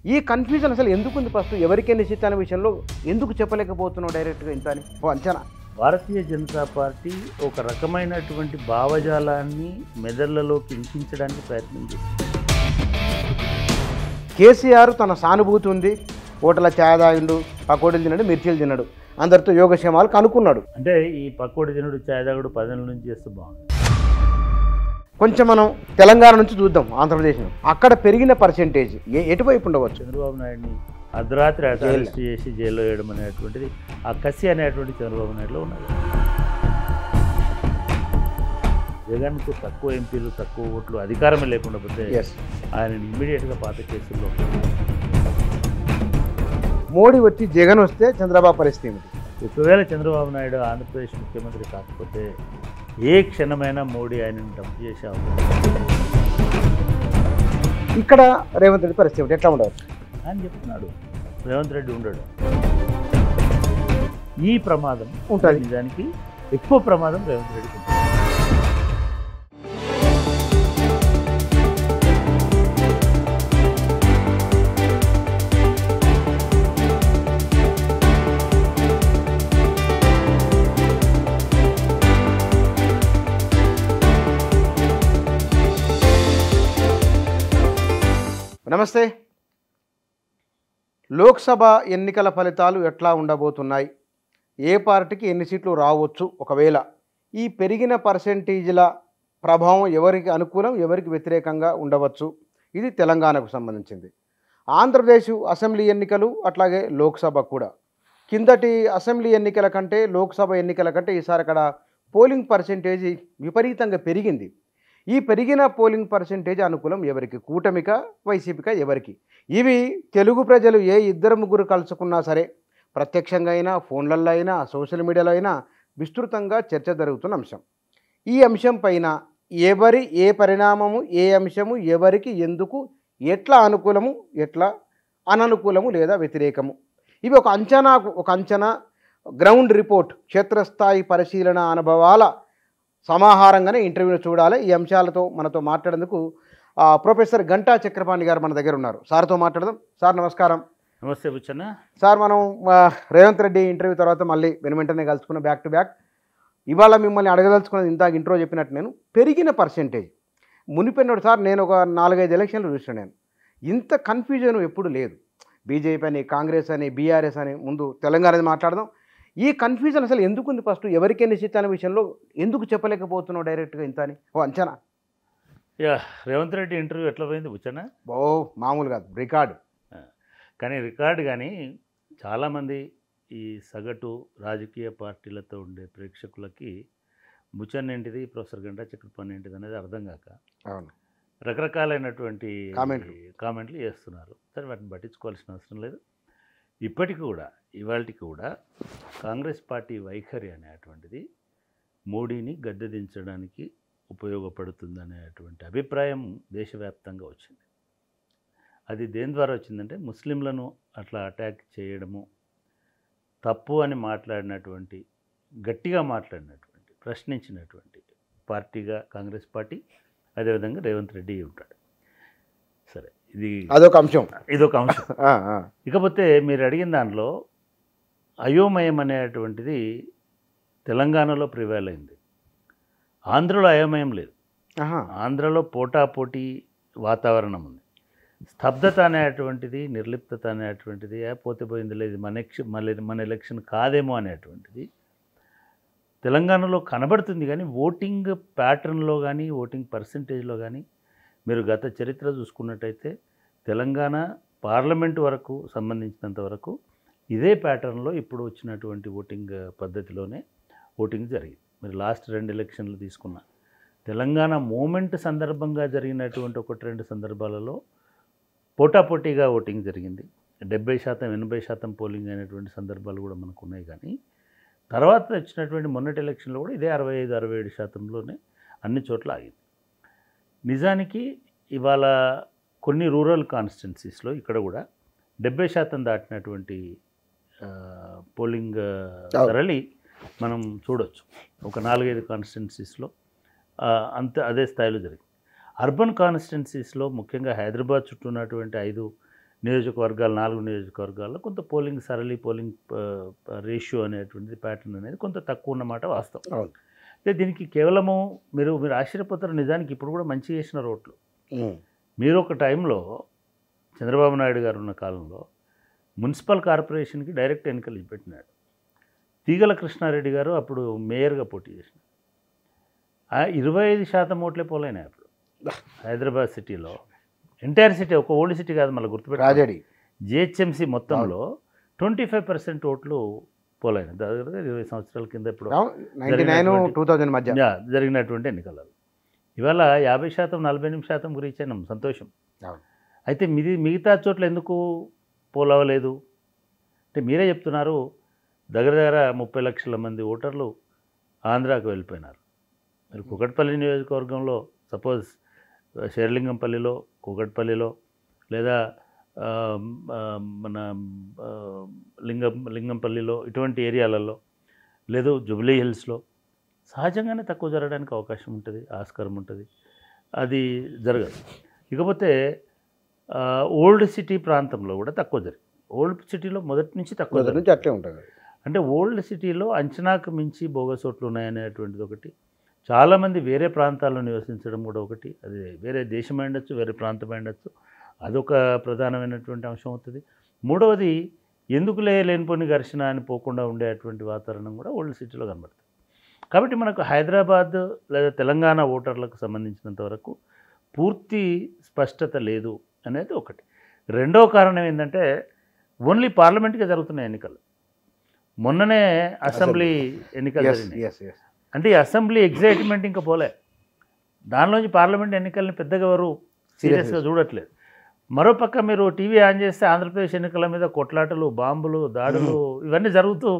ఈ కన్ఫ్యూజన్ అసలు ఎందుకు ఉంది? ఫస్ట్ ఎవరికి ఎన్ని సీట్లు అనే విషయంలో ఎందుకు చెప్పలేకపోతున్నావు డైరెక్ట్గా ఇంత అని ఓ అంచనా? భారతీయ జనతా పార్టీ ఒక రకమైనటువంటి భావజాలాన్ని మెదళ్లలోకి ఇంకించడానికి ప్రయత్నం చేస్తుంది. కేసీఆర్ తన సానుభూతి ఉంది, ఓటల ఛాయ తాగిండు, పకోడీలు తిన్నాడు, మిర్చీలు తిన్నాడు, అందరితో యోగక్షేమాలు కనుక్కున్నాడు. అంటే ఈ పక్కోడి తినుడు చాయదాగుడు 10 ఏళ్ళ నుంచి చేస్తే బాగుంది. కొంచెం మనం తెలంగాణ నుంచి చూద్దాం, ఆంధ్రప్రదేశ్ అక్కడ పెరిగిన పర్సెంటేజ్ ఎటువైపు ఉండవచ్చు? చంద్రబాబు నాయుడిని అర్ధరాత్రి అరెస్ట్ చేసి జైల్లో వేయడం అనేటువంటిది ఆ కసి అనేటువంటి చంద్రబాబు నాయుడులో ఉన్నది. జగన్కు తక్కువ ఎంపీలు, తక్కువ ఓట్లు, అధికారమే లేకుండా పోతే ఆయన ఇమ్మీడియట్గా పాత కేసుల్లో. మోడీ వచ్చి జగన్ వస్తే చంద్రబాబు పరిస్థితి ఏమిటి? ఒకవేళ చంద్రబాబు నాయుడు ఆంధ్రప్రదేశ్ ముఖ్యమంత్రి కాకపోతే ఏ క్షణమైనా మోడీ ఆయనను డబ్బు చేసే అవకాశం. ఇక్కడ రేవంత్ రెడ్డి పరిస్థితి ఏమిటి, ఎట్లా ఉండవచ్చు? ఆయన చెప్తున్నాడు రేవంత్ రెడ్డి ఉండడు. ఈ ప్రమాదం ఉంటుంది, నిజానికి ఎక్కువ ప్రమాదం రేవంత్ రెడ్డికి ఉంటుంది. నమస్తే. లోక్సభ ఎన్నికల ఫలితాలు ఎట్లా ఉండబోతున్నాయి? ఏ పార్టీకి ఎన్ని సీట్లు రావచ్చు? ఒకవేళ ఈ పెరిగిన పర్సెంటేజ్ల ప్రభావం ఎవరికి అనుకూలం, ఎవరికి వ్యతిరేకంగా ఉండవచ్చు? ఇది తెలంగాణకు సంబంధించింది. ఆంధ్రప్రదేశ్ అసెంబ్లీ ఎన్నికలు అట్లాగే లోక్సభ కూడా. కిందటి అసెంబ్లీ ఎన్నికల కంటే లోక్సభ ఎన్నికల కంటే ఈసారి అక్కడ పోలింగ్ పర్సెంటేజ్ విపరీతంగా పెరిగింది. ఈ పెరిగిన పోలింగ్ పర్సెంటేజ్ అనుకూలం ఎవరికి? కూటమిక, వైసీపీక, ఎవరికి? ఇవి తెలుగు ప్రజలు ఏ ఇద్దరు ముగ్గురు కలుసుకున్నా సరే, ప్రత్యక్షంగా అయినా, ఫోన్లలో అయినా, సోషల్ మీడియాలో అయినా విస్తృతంగా చర్చ జరుగుతున్న అంశం. ఈ అంశం పైన ఎవరి ఏ పరిణామము, ఏ అంశము ఎవరికి ఎందుకు, ఎట్లా అనుకూలము, ఎట్లా అననుకూలము లేదా వ్యతిరేకము, ఇవి ఒక అంచనా గ్రౌండ్ రిపోర్ట్, క్షేత్రస్థాయి పరిశీలన అనుభవాల సమాహారంగానే ఇంటర్వ్యూను చూడాలి. ఈ అంశాలతో మనతో మాట్లాడేందుకు ప్రొఫెసర్ గంటా చక్రపాణి గారు మన దగ్గర ఉన్నారు. సార్తో మాట్లాడదాం. సార్ నమస్కారం. నమస్తే బుచ్చన్న. సార్, మనం రేవంత్ రెడ్డి ఇంటర్వ్యూ తర్వాత మళ్ళీ వెంటనే కలుసుకున్నాం బ్యాక్ టు బ్యాక్. ఇవాళ మిమ్మల్ని అడగదలుచుకున్నది ఇందాక ఇంట్రో చెప్పినట్టు నేను పెరిగిన పర్సెంటేజ్ మునిపెన్నడు సార్ నేను ఒక 4-5 ఎలక్షన్లు చూసాను. నేను ఇంత కన్ఫ్యూజన్ ఎప్పుడు లేదు. బీజేపీ అని, కాంగ్రెస్ అని, బీఆర్ఎస్ అని, ముందు తెలంగాణ మాట్లాడదాం. ఈ కన్ఫ్యూజన్ అసలు ఎందుకు ఉంది? ఫస్ట్ ఎవరికి ఎన్ని సీట్లు అనే విషయంలో ఎందుకు చెప్పలేకపోతున్నావు డైరెక్ట్గా ఇంత అని ఓ అంచనా? రేవంత్ రెడ్డి ఇంటర్వ్యూ ఎట్లా పోయింది బుచ్చన్న? మామూలు కాదు, రికార్డు. కానీ రికార్డు కానీ చాలామంది ఈ సగటు రాజకీయ పార్టీలతో ఉండే ప్రేక్షకులకి బుచ్చన్న ఏంటిది, ప్రొఫెసర్ గంటా చక్రపాణి ఏంటిది అనేది అర్థం కాక అవును రకరకాలైనటువంటి కామెంట్లు చేస్తున్నారు. సరే, వాటిని పట్టించుకోవాల్సిన అవసరం లేదు. ఇప్పటికి కూడా ఇవాళకి కూడా కాంగ్రెస్ పార్టీ వైఖరి అనేటువంటిది మోడీని గద్దె దించడానికి ఉపయోగపడుతుందనేటువంటి అభిప్రాయం దేశవ్యాప్తంగా వచ్చింది. అది దేని ద్వారా వచ్చిందంటే, ముస్లింలను అట్లా అటాక్ చేయడము తప్పు అని మాట్లాడినటువంటి, గట్టిగా మాట్లాడినటువంటి, ప్రశ్నించినటువంటి పార్టీగా కాంగ్రెస్ పార్టీ, అదేవిధంగా రేవంత్ రెడ్డి ఉంటాడు. సరే, ఇదొక అంశం. ఇకపోతే మీరు అడిగిన దాంట్లో అయోమయం అనేటువంటిది తెలంగాణలో ప్రివైల్ అయింది. ఆంధ్రలో అయోమయం లేదు. ఆంధ్రలో పోటాపోటీ వాతావరణం ఉంది. స్తబ్దత అనేటువంటిది, నిర్లిప్తత అనేటువంటిది, పోతే పోయింది లేదు, మన ఎలక్షన్ కాదేమో అనేటువంటిది తెలంగాణలో కనబడుతుంది. కానీ ఓటింగ్ ప్యాటర్న్లో కానీ, ఓటింగ్ పర్సంటేజ్లో కానీ మీరు గత చరిత్ర చూసుకున్నట్టయితే తెలంగాణ పార్లమెంటు వరకు సంబంధించినంత వరకు ఇదే ప్యాటర్న్లో ఇప్పుడు వచ్చినటువంటి ఓటింగ్ పద్ధతిలోనే ఓటింగ్ జరిగింది. మీరు లాస్ట్ 2 ఎలక్షన్లు తీసుకున్న తెలంగాణ మూమెంట్ సందర్భంగా జరిగినటువంటి 1-2 సందర్భాలలో పోటాపోటీగా ఓటింగ్ జరిగింది. 70%, 80% పోలింగ్ అయినటువంటి సందర్భాలు కూడా మనకు ఉన్నాయి. కానీ తర్వాత వచ్చినటువంటి మొన్నటి ఎలక్షన్లో కూడా ఇదే 65-67%లోనే అన్ని చోట్ల ఆగింది. నిజానికి ఇవాళ కొన్ని రూరల్ కాన్స్టిట్యున్సీస్లో ఇక్కడ కూడా 70% దాటినటువంటి పోలింగ్ సరళి మనం చూడవచ్చు. ఒక 4-5 కాన్స్టిట్యున్సీస్లో అదే స్థాయిలో జరిగింది. అర్బన్ కాన్స్టిట్యున్సీస్లో ముఖ్యంగా హైదరాబాద్ చుట్టూ ఉన్నటువంటి 5 నియోజకవర్గాలు 4 నియోజకవర్గాల్లో కొంత పోలింగ్ సరళి పోలింగ్ రేషియో అనేటువంటిది ప్యాటర్న్ అనేది కొంత తక్కువ ఉన్నమాట వాస్తవం. అయితే దీనికి కేవలము మీరు ఆశ్చర్యపోతారు, నిజానికి ఇప్పుడు కూడా మంచి చేసిన రోడ్లు. మీరు ఒక టైంలో చంద్రబాబు నాయుడు గారు ఉన్న కాలంలో మున్సిపల్ కార్పొరేషన్కి డైరెక్ట్ ఎన్నికలు పెట్టినాడు. తీగల కృష్ణారెడ్డి గారు అప్పుడు మేయర్గా పోటీ చేసినారు. 25% ఓట్లే పోలేనాయి అప్పుడు హైదరాబాద్ సిటీలో. ఎంటైర్ సిటీ, ఒక ఓల్డ్ సిటీ కాదు, మళ్ళీ గుర్తుపెట్టాలి, జిహెచ్ఎంసీ మొత్తంలో 25% ఓట్లు పోలేనాయి. దగ్గర 20 సంవత్సరాల కింద ఇప్పుడు 2000 మధ్య జరిగినటువంటి ఎన్నికలలో. ఇవాళ 50%, 48% రీచ్ అయినాం, సంతోషం. అయితే మిగతా చోట్ల ఎందుకు పోలవలేదు అంటే మీరే చెప్తున్నారు, దగ్గర 30 లక్షల మంది ఓటర్లు ఆంధ్రాకు వెళ్ళిపోయినారు. మీరు కూకట్పల్లి నియోజకవర్గంలో సపోజ్ శేర్లింగంపల్లిలో, కూకట్పల్లిలో, లేదా మన లింగంపల్లిలో, ఇటువంటి ఏరియాలలో, లేదు జూబ్లీ హిల్స్లో సహజంగానే తక్కువ జరగడానికి అవకాశం ఉంటుంది, ఆస్కారం ఉంటుంది. అది జరగదు. ఇకపోతే ఓల్డ్ సిటీ ప్రాంతంలో కూడా తక్కువ జరిగింది. ఓల్డ్ సిటీలో మొదటి నుంచి తక్కువ నుంచి అట్లే ఉంటుంది. అంటే ఓల్డ్ సిటీలో అంచనాకు మించి బోగస్ ఓట్లు ఉన్నాయనేటువంటిది ఒకటి. చాలామంది వేరే ప్రాంతాల్లో నివసించడం కూడా ఒకటి. అది వేరే దేశం ఉండొచ్చు, వేరే ప్రాంతం ఉండొచ్చు, అదొక ప్రధానమైనటువంటి అంశం అవుతుంది. మూడవది, ఎందుకులే లేనిపోని ఘర్షణ అని పోకుండా ఉండేటువంటి వాతావరణం కూడా ఓల్డ్ సిటీలో కనబడుతుంది. కాబట్టి మనకు హైదరాబాద్ లేదా తెలంగాణ ఓటర్లకు సంబంధించినంత వరకు పూర్తి స్పష్టత లేదు అనేది ఒకటి. రెండవ కారణం ఏంటంటే ఓన్లీ పార్లమెంట్గా జరుగుతున్న ఎన్నికలు. మొన్ననే అసెంబ్లీ ఎన్నికలు జరిగినాయి. అంటే ఈ అసెంబ్లీ ఎగ్జైట్మెంట్ ఇంకా పోలే, దానిలోంచి పార్లమెంట్ ఎన్నికల్ని పెద్దగా ఎవరు సీరియస్గా చూడట్లేదు. మరోపక్క మీరు టీవీ ఆన్ చేస్తే ఆంధ్రప్రదేశ్ ఎన్నికల మీద కొట్లాటలు, బాంబులు, దాడులు ఇవన్నీ జరుగుతూ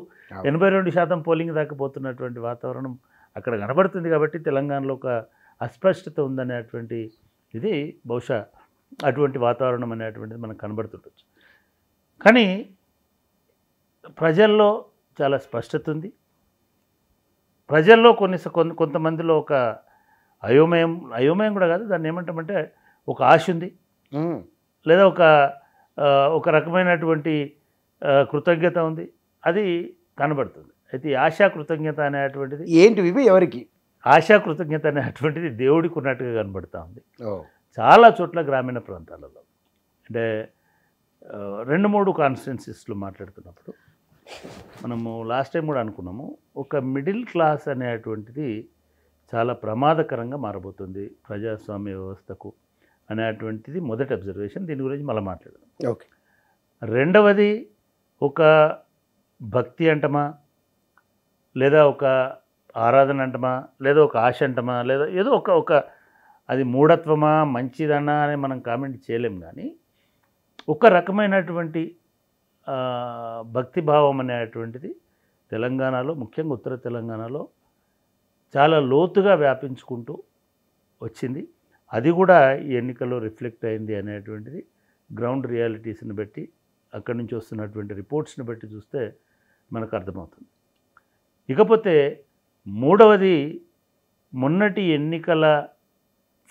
82% పోలింగ్ దాకా పోతున్నటువంటి వాతావరణం అక్కడ కనబడుతుంది. కాబట్టి తెలంగాణలో ఒక అస్పష్టత ఉందనేటువంటి ఇది బహుశా అటువంటి వాతావరణం అనేటువంటిది మనకు కనబడుతుండొచ్చు. కానీ ప్రజల్లో చాలా స్పష్టత ఉంది. ప్రజల్లో కొంతమందిలో ఒక అయోమయం కూడా కాదు, దాన్ని ఏమంటామంటే ఒక ఆశ ఉంది, లేదా ఒక రకమైనటువంటి కృతజ్ఞత ఉంది, అది కనబడుతుంది. అయితే ఈ ఆశా కృతజ్ఞత అనేటువంటిది ఏంటివి, ఎవరికి ఆశా కృతజ్ఞత అనేటువంటిది దేవుడికి ఉన్నట్టుగా కనబడుతూ ఉంది చాలా చోట్ల గ్రామీణ ప్రాంతాలలో. అంటే 2-3 కాన్స్టిట్యున్సీస్లో మాట్లాడుతున్నప్పుడు మనము లాస్ట్ టైం కూడా అనుకున్నాము, ఒక మిడిల్ క్లాస్ అనేటువంటిది చాలా ప్రమాదకరంగా మారబోతుంది ప్రజాస్వామ్య వ్యవస్థకు అనేటువంటిది మొదటి అబ్జర్వేషన్. దీని గురించి మళ్ళీ మాట్లాడదాం. ఓకే. రెండవది, ఒక భక్తి అంటమా, లేదా ఒక ఆరాధన అంటమా, లేదా ఒక ఆశ అంటమా, లేదా ఏదో ఒక అది మూఢత్వమా మంచిదన్నా అని మనం కామెంట్ చేయలేం. కానీ ఒక రకమైనటువంటి భక్తిభావం అనేటువంటిది తెలంగాణలో, ముఖ్యంగా ఉత్తర తెలంగాణలో చాలా లోతుగా వ్యాపించుకుంటూ వచ్చింది. అది కూడా ఈ ఎన్నికల్లో రిఫ్లెక్ట్ అయింది అనేటువంటిది గ్రౌండ్ రియాలిటీస్ని బట్టి, అక్కడి నుంచి వస్తున్నటువంటి రిపోర్ట్స్ని బట్టి చూస్తే మనకు అర్థమవుతుంది. ఇకపోతే మూడవది, మొన్నటి ఎన్నికల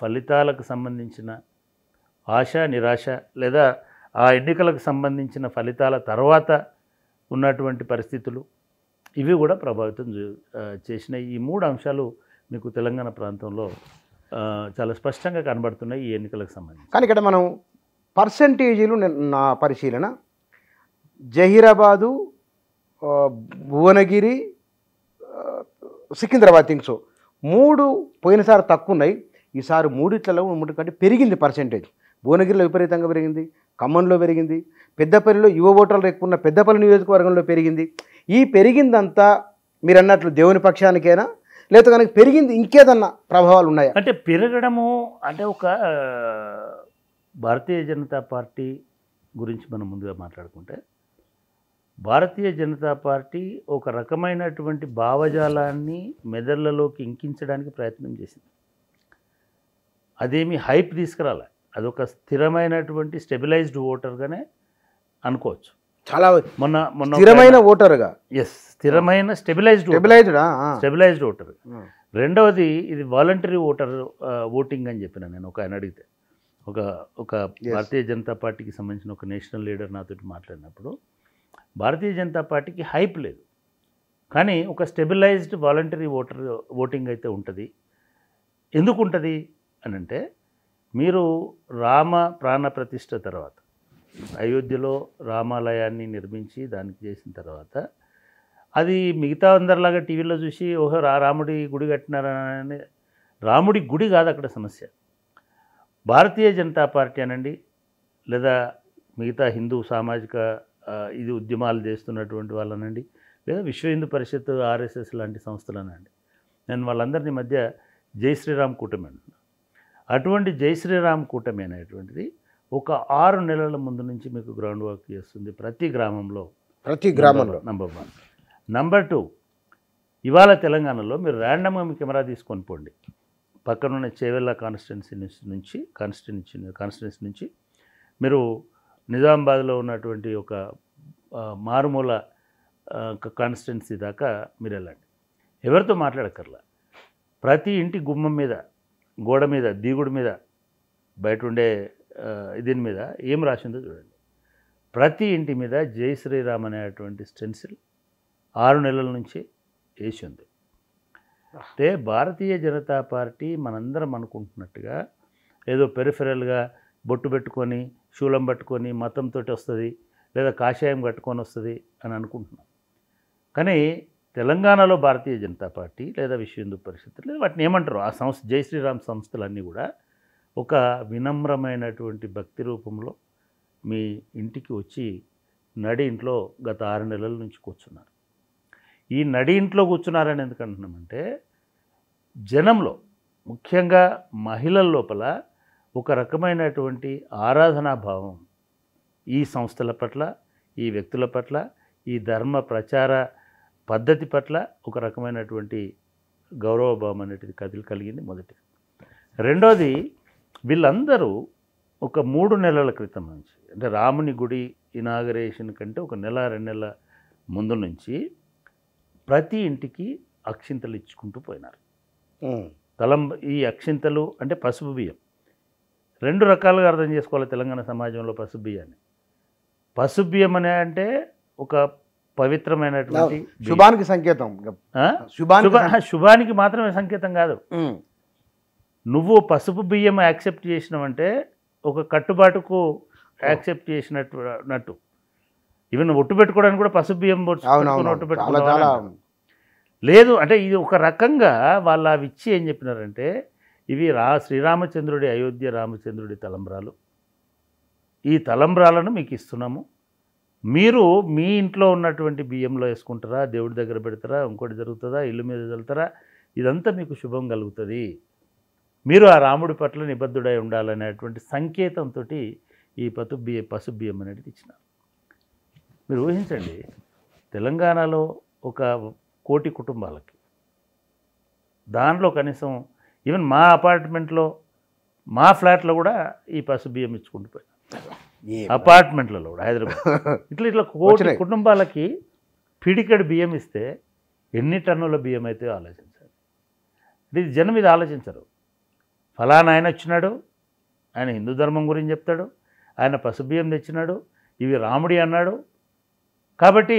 ఫలితాలకు సంబంధించిన ఆశ, నిరాశ, లేదా ఆ ఎన్నికలకు సంబంధించిన ఫలితాల తర్వాత ఉన్నటువంటి పరిస్థితులు, ఇవి కూడా ప్రభావితం చేసిన ఈ 3 అంశాలు మీకు తెలంగాణ ప్రాంతంలో చాలా స్పష్టంగా కనబడుతున్నాయి ఈ ఎన్నికలకు సంబంధించి. కానీ ఇక్కడ మనం పర్సంటేజీలు, నా పరిశీలన జహీరాబాదు, భువనగిరి, సికింద్రాబాద్ థింగ్స్ 3 పోయినసారి తక్కువ ఉన్నాయి. ఈసారి 3 కంటే పెరిగింది పర్సంటేజ్. భువనగిరిలో విపరీతంగా పెరిగింది, ఖమ్మంలో పెరిగింది, పెద్దపల్లిలో యువ ఓటర్లు ఎక్కువ ఉన్న పెద్దపల్లి నియోజకవర్గంలో పెరిగింది. ఈ పెరిగిందంతా మీరు అన్నట్లు దేవుని పక్షానికైనా, లేదా కనుక పెరిగింది ఇంకేదన్నా ప్రభావాలు ఉన్నాయా? అంటే పెరగడము అంటే ఒక భారతీయ జనతా పార్టీ గురించి మనం ముందుగా మాట్లాడుకుంటే, భారతీయ జనతా పార్టీ ఒక రకమైనటువంటి భావజాలాన్ని మెదళ్లలోకి ఇంకించడానికి ప్రయత్నం చేసింది. అదేమి హైప్ తీసుకురాలే, అదొక స్థిరమైనటువంటి స్టెబిలైజ్డ్ ఓటర్గానే అనుకోవచ్చు. చాలా మొన్న స్థిరమైన ఓటర్గా, స్థిరమైన స్టెబిలైజ్డ్ ఓటర్. రెండవది, ఇది వాలంటరీ ఓటింగ్ అని చెప్పిన నేను ఒక ఆయన అడిగితే, ఒక ఒక భారతీయ జనతా పార్టీకి సంబంధించిన ఒక నేషనల్ లీడర్ నాతో మాట్లాడినప్పుడు భారతీయ జనతా పార్టీకి హైప్ లేదు, కానీ ఒక స్టెబిలైజ్డ్ వాలంటరీ ఓటింగ్ అయితే ఉంటుంది. ఎందుకు ఉంటుంది అని అంటే, మీరు రామ ప్రాణ ప్రతిష్ఠ తర్వాత అయోధ్యలో రామాలయాన్ని నిర్మించి దానికి చేసిన తర్వాత అది మిగతా అందరిలాగా టీవీలో చూసి ఓహో రాముడి గుడి కట్టినారని, రాముడి గుడి కాదు అక్కడ సమస్య. భారతీయ జనతా పార్టీ అనండి, లేదా మిగతా హిందూ సామాజిక ఇది ఉద్యమాలు చేస్తున్నటువంటి వాళ్ళనండి, లేదా విశ్వ హిందూ పరిషత్ ఆర్ఎస్ఎస్ లాంటి సంస్థలనండి, నేను వాళ్ళందరినీ మధ్య జై శ్రీరామ్ కూటమి అంటున్నాను. అటువంటి జై శ్రీరామ్ కూటమి అనేటువంటిది ఒక 6 నెలల ముందు నుంచి మీకు గ్రౌండ్ వర్క్ చేస్తుంది ప్రతి గ్రామంలో. నంబర్ 1. నంబర్ 2, ఇవాళ తెలంగాణలో మీరు ర్యాండమ్గా మీ కెమెరా తీసుకొని పోండి, పక్కనున్న చేవెళ్ళ కాన్స్టిట్యున్సీ నుంచి మీరు నిజామాబాద్లో ఉన్నటువంటి ఒక మారుమూల కాన్స్టిట్యున్సీ దాకా మీరు వెళ్ళండి. ఎవరితో మాట్లాడక్కర్లా, ప్రతి ఇంటి గుమ్మం మీద, గోడ మీద, దీగుడి మీద, బయట ఉండే దీని మీద ఏం రాసిందో చూడండి. ప్రతి ఇంటి మీద జై శ్రీరామ్ అనేటువంటి స్టెన్సిల్ 6 నెలల నుంచి వేసి ఉంది. అంటే భారతీయ జనతా పార్టీ మనందరం అనుకుంటున్నట్టుగా ఏదో పెరిఫెరల్గా బొట్టు పెట్టుకొని శూలం పట్టుకొని మతంతో వస్తుంది, లేదా కాషాయం కట్టుకొని వస్తుంది అని అనుకుంటున్నాం. కానీ తెలంగాణలో భారతీయ జనతా పార్టీ లేదా విశ్వ హిందూ పరిషత్ లేదా వాటిని ఏమంటారు ఆ సంస్థ, జై శ్రీరామ్ సంస్థలన్నీ కూడా ఒక వినమ్రమైనటువంటి భక్తి రూపంలో మీ ఇంటికి వచ్చి నడి ఇంట్లో గత 6 నెలల నుంచి కూర్చున్నారు. ఈ నడి ఇంట్లో కూర్చున్నారని ఎందుకు అంటున్నామంటే, జనంలో ముఖ్యంగా మహిళల లోపల ఒక రకమైనటువంటి ఆరాధనా భావం ఈ సంస్థల పట్ల, ఈ వ్యక్తుల పట్ల, ఈ ధర్మ ప్రచార పద్ధతి పట్ల ఒక రకమైనటువంటి గౌరవభావం అనేటిది కలిగింది మొదటిది. రెండోది, వీళ్ళందరూ ఒక 3 నెలల క్రితం నుంచి, అంటే రాముని గుడి ఇనాగరేషన్ కంటే ఒక నెల 2 నెలల ముందు నుంచి ప్రతి ఇంటికి అక్షింతలు ఇచ్చుకుంటూ పోయినారు. ఈ అక్షింతలు అంటే పసుపు బియ్యం. 2 రకాలుగా అర్థం చేసుకోవాలి తెలంగాణ సమాజంలో పసుపు బియ్యాన్ని. పసుపు బియ్యం అనే అంటే ఒక పవిత్రమైనటువంటి శుభానికి సంకేతం, శుభానికి మాత్రమే సంకేతం కాదు. నువ్వు పసుపు బియ్యం యాక్సెప్ట్ చేసినావంటే ఒక కట్టుబాటుకు యాక్సెప్ట్ చేసినట్టు. ఈవెన్ ఒట్టు పెట్టుకోవడానికి కూడా పసుపు బియ్యం ఒట్టు పెట్టుకోవడం లేదు. అంటే ఇది ఒక రకంగా వాళ్ళు అవి ఇచ్చి ఏం చెప్పినారంటే, ఇవి శ్రీరామచంద్రుడి, అయోధ్య రామచంద్రుడి తలంబ్రాలు, ఈ తలంబ్రాలను మీకు ఇస్తున్నాము, మీరు మీ ఇంట్లో ఉన్నటువంటి బియ్యంలో వేసుకుంటారా, దేవుడి దగ్గర పెడతారా, ఇంకోటి జరుగుతుందా, ఇల్లు మీద వెళ్తారా, ఇదంతా మీకు శుభం కలుగుతుంది, మీరు ఆ రాముడి పట్ల నిబద్ధుడై ఉండాలనేటువంటి సంకేతంతో ఈ పసుపు బియ్యం అనేది ఇచ్చినారు. మీరు ఊహించండి, తెలంగాణలో ఒక 1 కోటి కుటుంబాలకి, దానిలో కనీసం ఈవెన్ మా అపార్ట్మెంట్లో, మా ఫ్లాట్లో కూడా ఈ పసుపు బియ్యం ఇచ్చుకుంటూ పోయినా, అపార్ట్మెంట్లలో కూడా హైదరాబాద్. ఇట్లా 1 కోటి కుటుంబాలకి పిడికడి బియ్యం ఇస్తే ఎన్ని టన్నుల బియ్యం అయితే ఆలోచించాలి. ఇది జనం ఇది ఆలోచించరు. ఫలానా ఆయన వచ్చినాడు, ఆయన హిందూ ధర్మం గురించి చెప్తాడు, ఆయన పసుపు బియ్యం తెచ్చినాడు, ఇవి రాముడి అన్నాడు, కాబట్టి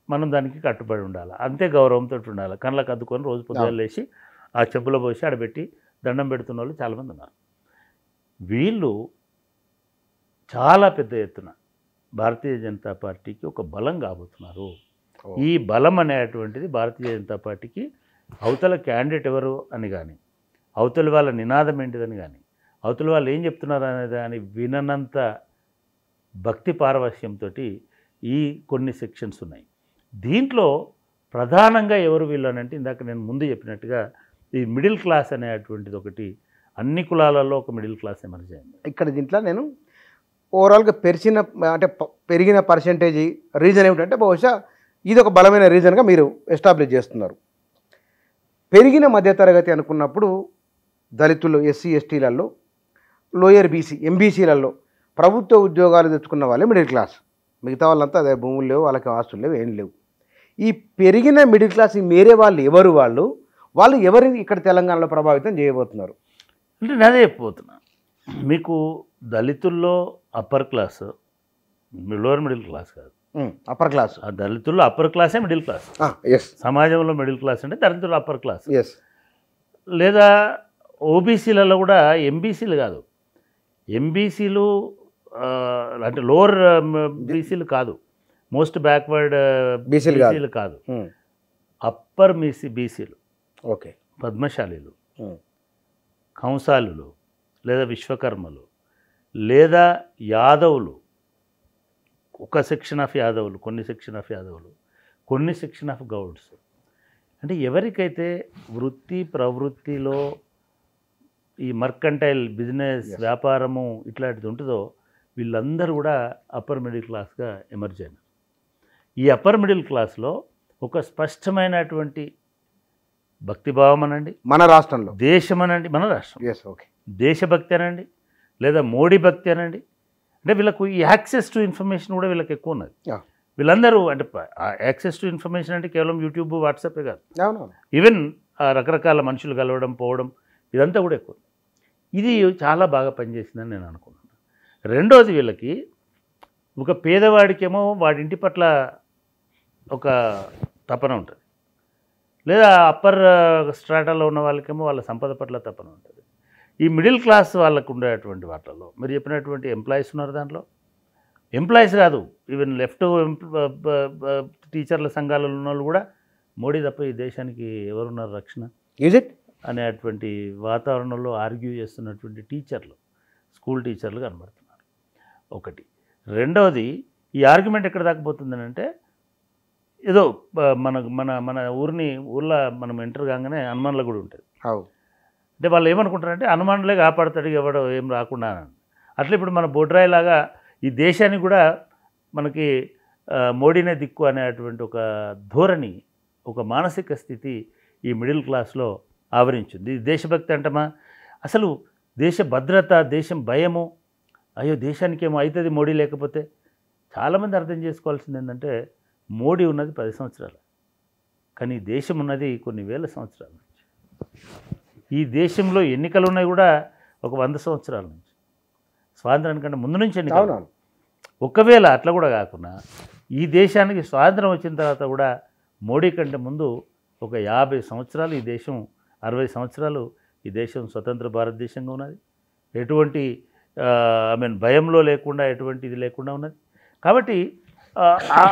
మనం దానికి కట్టుబడి ఉండాలి, అంతే గౌరవంతో ఉండాలి. కళ్ళకు అద్దుకొని రోజు పొద్దున్న లేచి ఆ చెంపులో పోసి ఆడబెట్టి దండం పెడుతున్న వాళ్ళు చాలామంది ఉన్నారు. వీళ్ళు చాలా పెద్ద ఎత్తున భారతీయ జనతా పార్టీకి ఒక బలం కాబోతున్నారు. ఈ బలం అనేటువంటిది భారతీయ జనతా పార్టీకి అవతల క్యాండిడేట్ ఎవరు అని కానీ, అవతల వాళ్ళ నినాదం ఏంటిదని కానీ, అవతల వాళ్ళు ఏం చెప్తున్నారు అనేది అని విననంత భక్తి పారవశ్యంతో ఈ కొన్ని సెక్షన్స్ ఉన్నాయి. దీంట్లో ప్రధానంగా ఎవరు వీళ్ళు అని అంటే, ఇందాక నేను ముందు చెప్పినట్టుగా ఈ మిడిల్ క్లాస్ అనేటువంటిది ఒకటి, అన్ని కులాలలో ఒక మిడిల్ క్లాస్ ఎమర్జ్ అయింది. ఇక్కడ దీంట్లో నేను ఓవరాల్గా పెరిగిన పర్సెంటేజ్ రీజన్ ఏమిటంటే, బహుశా ఇది ఒక బలమైన రీజన్గా మీరు ఎస్టాబ్లిష్ చేస్తున్నారు. పెరిగిన మధ్యతరగతి అనుకున్నప్పుడు దళితులు, ఎస్సీ ఎస్టీలలో, లోయర్ బీసీ ఎంబీసీలలో ప్రభుత్వ ఉద్యోగాలు తెచ్చుకున్న వాళ్ళే మిడిల్ క్లాస్. మిగతా వాళ్ళంతా అదే భూములు లేవు, వాళ్ళకి ఆస్తులు లేవు, ఏం లేవు. ఈ పెరిగిన మిడిల్ క్లాస్ మేరే వాళ్ళు ఎవరు, వాళ్ళు ఎవరిని ఇక్కడ తెలంగాణలో ప్రభావితం చేయబోతున్నారు అంటే నేను అదే చెప్పబోతున్నా. మీకు దళితుల్లో upper class, lower middle class కాదు, అప్పర్ క్లాస్. ఆ దళితుల్లో అప్పర్ క్లాసే మిడిల్ క్లాస్. సమాజంలో మిడిల్ క్లాస్ అంటే దళితులు అప్పర్ క్లాస్. లేదా ఓబీసీలలో కూడా ఎంబీసీలు కాదు, ఎంబీసీలు అంటే లోవర్ బీసీలు కాదు, మోస్ట్ బ్యాక్వర్డ్ బీసీలు కాదు, అప్పర్ బీసీలు, ఓకే, పద్మశాలీలు, కంసాలులు, లేదా విశ్వకర్మలు, లేదా యాదవులు, ఒక సెక్షన్ ఆఫ్ యాదవులు, కొన్ని సెక్షన్ ఆఫ్ యాదవులు, కొన్ని సెక్షన్ ఆఫ్ గౌడ్స్. అంటే ఎవరికైతే వృత్తి ప్రవృత్తిలో ఈ మర్కంటైల్ బిజినెస్ వ్యాపారము ఇట్లాంటిది ఉంటుందో వీళ్ళందరూ కూడా అప్పర్ మిడిల్ క్లాస్గా ఎమర్జ్ అయినారు. ఈ అప్పర్ మిడిల్ క్లాస్లో ఒక స్పష్టమైనటువంటి భక్తిభావం అనండి, మన రాష్ట్రంలో దేశం అనండి, మన రాష్ట్రం ఓకే, దేశభక్తి అనండి, లేదా మోడీ భక్తి అనండి, అంటే వీళ్ళకు ఈ యాక్సెస్ టు ఇన్ఫర్మేషన్ కూడా వీళ్ళకి ఎక్కువ ఉన్నది. వీళ్ళందరూ అంటే యాక్సెస్ టు ఇన్ఫర్మేషన్ అంటే కేవలం యూట్యూబ్ వాట్సాపే కాదు, ఈవెన్ రకరకాల మనుషులు కలవడం పోవడం ఇదంతా కూడా ఎక్కువ. ఇది చాలా బాగా పనిచేసిందని నేను అనుకుంటున్నాను. రెండోది, వీళ్ళకి ఒక పేదవాడికేమో వాడి ఇంటి పట్ల ఒక తపన ఉంటుంది, లేదా అప్పర్ స్ట్రాటాలో ఉన్న వాళ్ళకేమో వాళ్ళ సంపద పట్ల తపన ఉంటుంది. ఈ మిడిల్ క్లాస్ వాళ్ళకు ఉండేటువంటి వాటిల్లో మీరు చెప్పినటువంటి ఎంప్లాయీస్ ఉన్నారు, దాంట్లో ఎంప్లాయీస్ కాదు, ఈవెన్ లెఫ్ట్ టీచర్ల సంఘాలలో ఉన్న వాళ్ళు కూడా మోడీ తప్ప ఈ దేశానికి ఎవరున్నారు రక్షణ అనేటువంటి వాతావరణంలో ఆర్గ్యూ చేస్తున్నటువంటి టీచర్లు, స్కూల్ టీచర్లు కనబడుతున్నారు. ఒకటి. రెండవది, ఈ ఆర్గ్యుమెంట్ ఎక్కడ దాకపోతుందని అంటే ఏదో మన మన మన ఊర్లో మనం ఎంటర్ కాగానే హనుమాన్ల గుడి ఉంటుంది. అంటే వాళ్ళు ఏమనుకుంటారంటే హనుమాన్లే కాపాడుతాడు ఎవడో ఏం రాకుండా అని. అట్లా ఇప్పుడు మన బొడ్రాయిలాగా ఈ దేశానికి కూడా మనకి మోడీనే దిక్కు అనేటువంటి ఒక ధోరణి, ఒక మానసిక స్థితి ఈ మిడిల్ క్లాస్లో ఆవరించింది. ఇది దేశభక్తి అంటమా? అసలు దేశ భద్రత, దేశం భయము, అయ్యో దేశానికి ఏమో అవుతుంది మోడీ లేకపోతే. చాలామంది అర్థం చేసుకోవాల్సింది ఏంటంటే మోడీ ఉన్నది 10 సంవత్సరాలు, కానీ దేశం ఉన్నది కొన్ని వేల సంవత్సరాల నుంచి. ఈ దేశంలో ఎన్నికలు ఉన్నాయి కూడా ఒక 100 సంవత్సరాల నుంచి, స్వాతంత్రానికంటే ముందు నుంచి ఎన్నికలు. ఒకవేళ అట్లా కూడా కాకుండా ఈ దేశానికి స్వాతంత్రం వచ్చిన తర్వాత కూడా మోడీ కంటే ముందు ఒక 50 సంవత్సరాలు ఈ దేశం, 60 సంవత్సరాలు ఈ దేశం స్వతంత్ర భారతదేశంగా ఉన్నది. ఎటువంటి భయంలో లేకుండా, ఎటువంటి ఇది లేకుండా ఉన్నది. కాబట్టి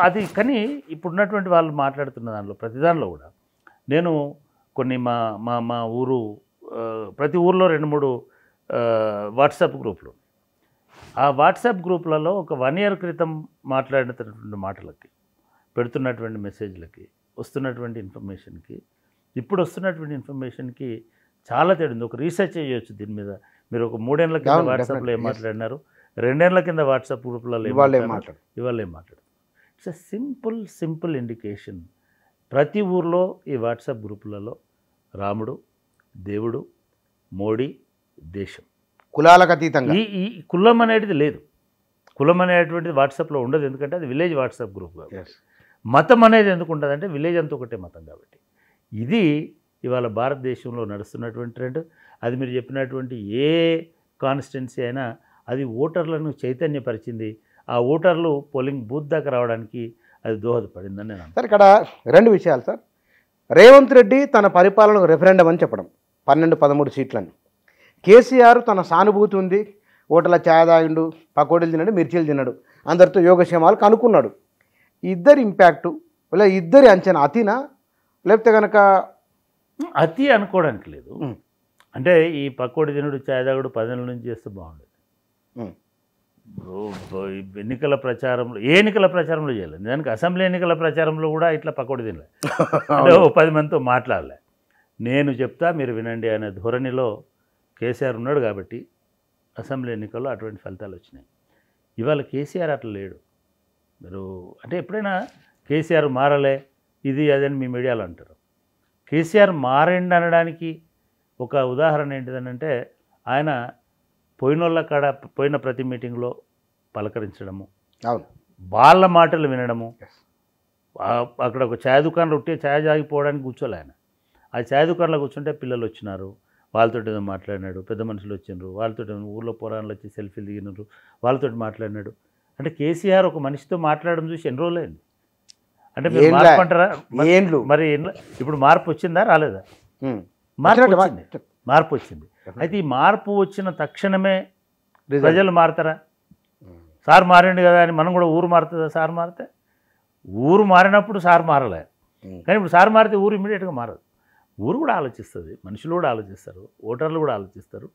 అది, కానీ ఇప్పుడున్నటువంటి వాళ్ళు మాట్లాడుతున్న దానిలో ప్రతి దానిలో కూడా నేను కొన్ని మా ఊరు, ప్రతి ఊర్లో 2-3 వాట్సాప్ గ్రూపులు, ఆ వాట్సాప్ గ్రూపులలో ఒక 1 year క్రితం మాట్లాడినటువంటి మాటలకి, పెడుతున్నటువంటి మెసేజ్లకి, వస్తున్నటువంటి ఇన్ఫర్మేషన్కి, ఇప్పుడు వస్తున్నటువంటి ఇన్ఫర్మేషన్కి చాలా తేడా ఉంది. ఒక రీసెర్చ్ చేయొచ్చు దీని మీద. మీరు ఒక 3 ఏళ్ల కింద వాట్సాప్లో ఏం మాట్లాడినారు, 2 ఏళ్ల కింద వాట్సాప్ గ్రూపులలో ఇవాళ ఏం మాట్లాడు. It's a simple indication. ప్రతి ఊర్లో ఈ వాట్సాప్ గ్రూపులలో రాముడు, దేవుడు, మోడీ, దేశం, కులాలకు అతీతంగా ఈ కులం అనేది లేదు. కులం అనేటువంటిది వాట్సాప్లో ఉండదు, ఎందుకంటే అది విలేజ్ వాట్సాప్ గ్రూప్ కాబట్టి. మతం అనేది ఎందుకు ఉంటుంది అంటే విలేజ్ అంతా ఒకటే మతం కాబట్టి. ఇది ఇవాళ భారతదేశంలో నడుస్తున్నటువంటి ట్రెండ్. అది మీరు చెప్పినటువంటి ఏ కాన్స్టిట్యున్సీ అయినా అది ఓటర్లను చైతన్యపరిచింది. ఆ ఓటర్లు పోలింగ్ బూత్ దాకా రావడానికి అది దోహదపడిందని నేను. సార్, ఇక్కడ 2 విషయాలు సార్. రేవంత్ రెడ్డి తన పరిపాలనకు రెఫరెండం అని చెప్పడం, 12-13 సీట్లని. కేసీఆర్ తన సానుభూతి ఉంది, ఓటర్ల ఛాయ్ తాగిండు, పకోడీలు తిన్నాడు, మిర్చీలు తిన్నాడు, అందరితో యోగక్షేమాలు కనుక్కున్నాడు. ఇద్దరి ఇంపాక్టు లేదా ఇద్దరి అంచనా అతినా, లేకపోతే కనుక అతి అనుకోవడానికి లేదు. అంటే ఈ పకోడీ తినుడు, ఛాయ్ తాగుడు 10 ఏళ్ళ నుంచి చేస్తే బాగుండేది. ఎన్నికల ప్రచారంలో, ఏ ఎన్నికల ప్రచారంలో చేయలేదు, దానికి అసెంబ్లీ ఎన్నికల ప్రచారంలో కూడా ఇట్లా పకోడీ తినలే, అంటే 10 మందితో మాట్లాడలే. నేను చెప్తా మీరు వినండి అనే ధోరణిలో కేసీఆర్ ఉన్నాడు కాబట్టి అసెంబ్లీ ఎన్నికల్లో అటువంటి ఫలితాలు వచ్చినాయి. ఇవాళ కేసీఆర్ అట్లా లేడు. మీరు అంటే ఎప్పుడైనా కేసీఆర్ మారలే ఇది అదని మీ మీడియాలో అంటారు. కేసీఆర్ మారండి అనడానికి ఒక ఉదాహరణ ఏంటిదనంటే, ఆయన పోయినోళ్ళ కాడ పోయిన ప్రతి మీటింగ్లో పలకరించడము, వాళ్ళ మాటలు వినడము. అక్కడ ఒక ఛాయ్ దుకాణంలో ఉంటే ఛాయ్ తాగిపోవడానికి కూర్చోలే ఆయన. ఆ ఛాయ్ దుకాణంలో కూర్చుంటే పిల్లలు వచ్చినారు, వాళ్ళతో ఏదో మాట్లాడినాడు, పెద్ద మనుషులు వచ్చిండ్రు, వాళ్ళతో ఊళ్ళో పురాణాలు వచ్చి సెల్ఫీలు దిగినారు, వాళ్ళతో మాట్లాడినాడు. అంటే కేసీఆర్ ఒక మనిషితో మాట్లాడడం చూసి ఎన్ని రోజులైంది అంటే మీరు మార్పు అంటారా? మరి ఇప్పుడు మార్పు వచ్చిందా రాలేదా? మార్పు వచ్చింది. అయితే ఈ మార్పు వచ్చిన తక్షణమే ప్రజలు మారుతారా? సార్ మారిండు కదా అని మనం కూడా ఊరు మారుతుందా? సార్ మారితే ఊరు మారినప్పుడు సార్ మారలే, కానీ ఇప్పుడు సార్ మారితే ఊరు ఇమ్మీడియట్గా మారదు. ఊరు కూడా ఆలోచిస్తుంది, మనుషులు కూడా ఆలోచిస్తారు, ఓటర్లు కూడా ఆలోచిస్తారు.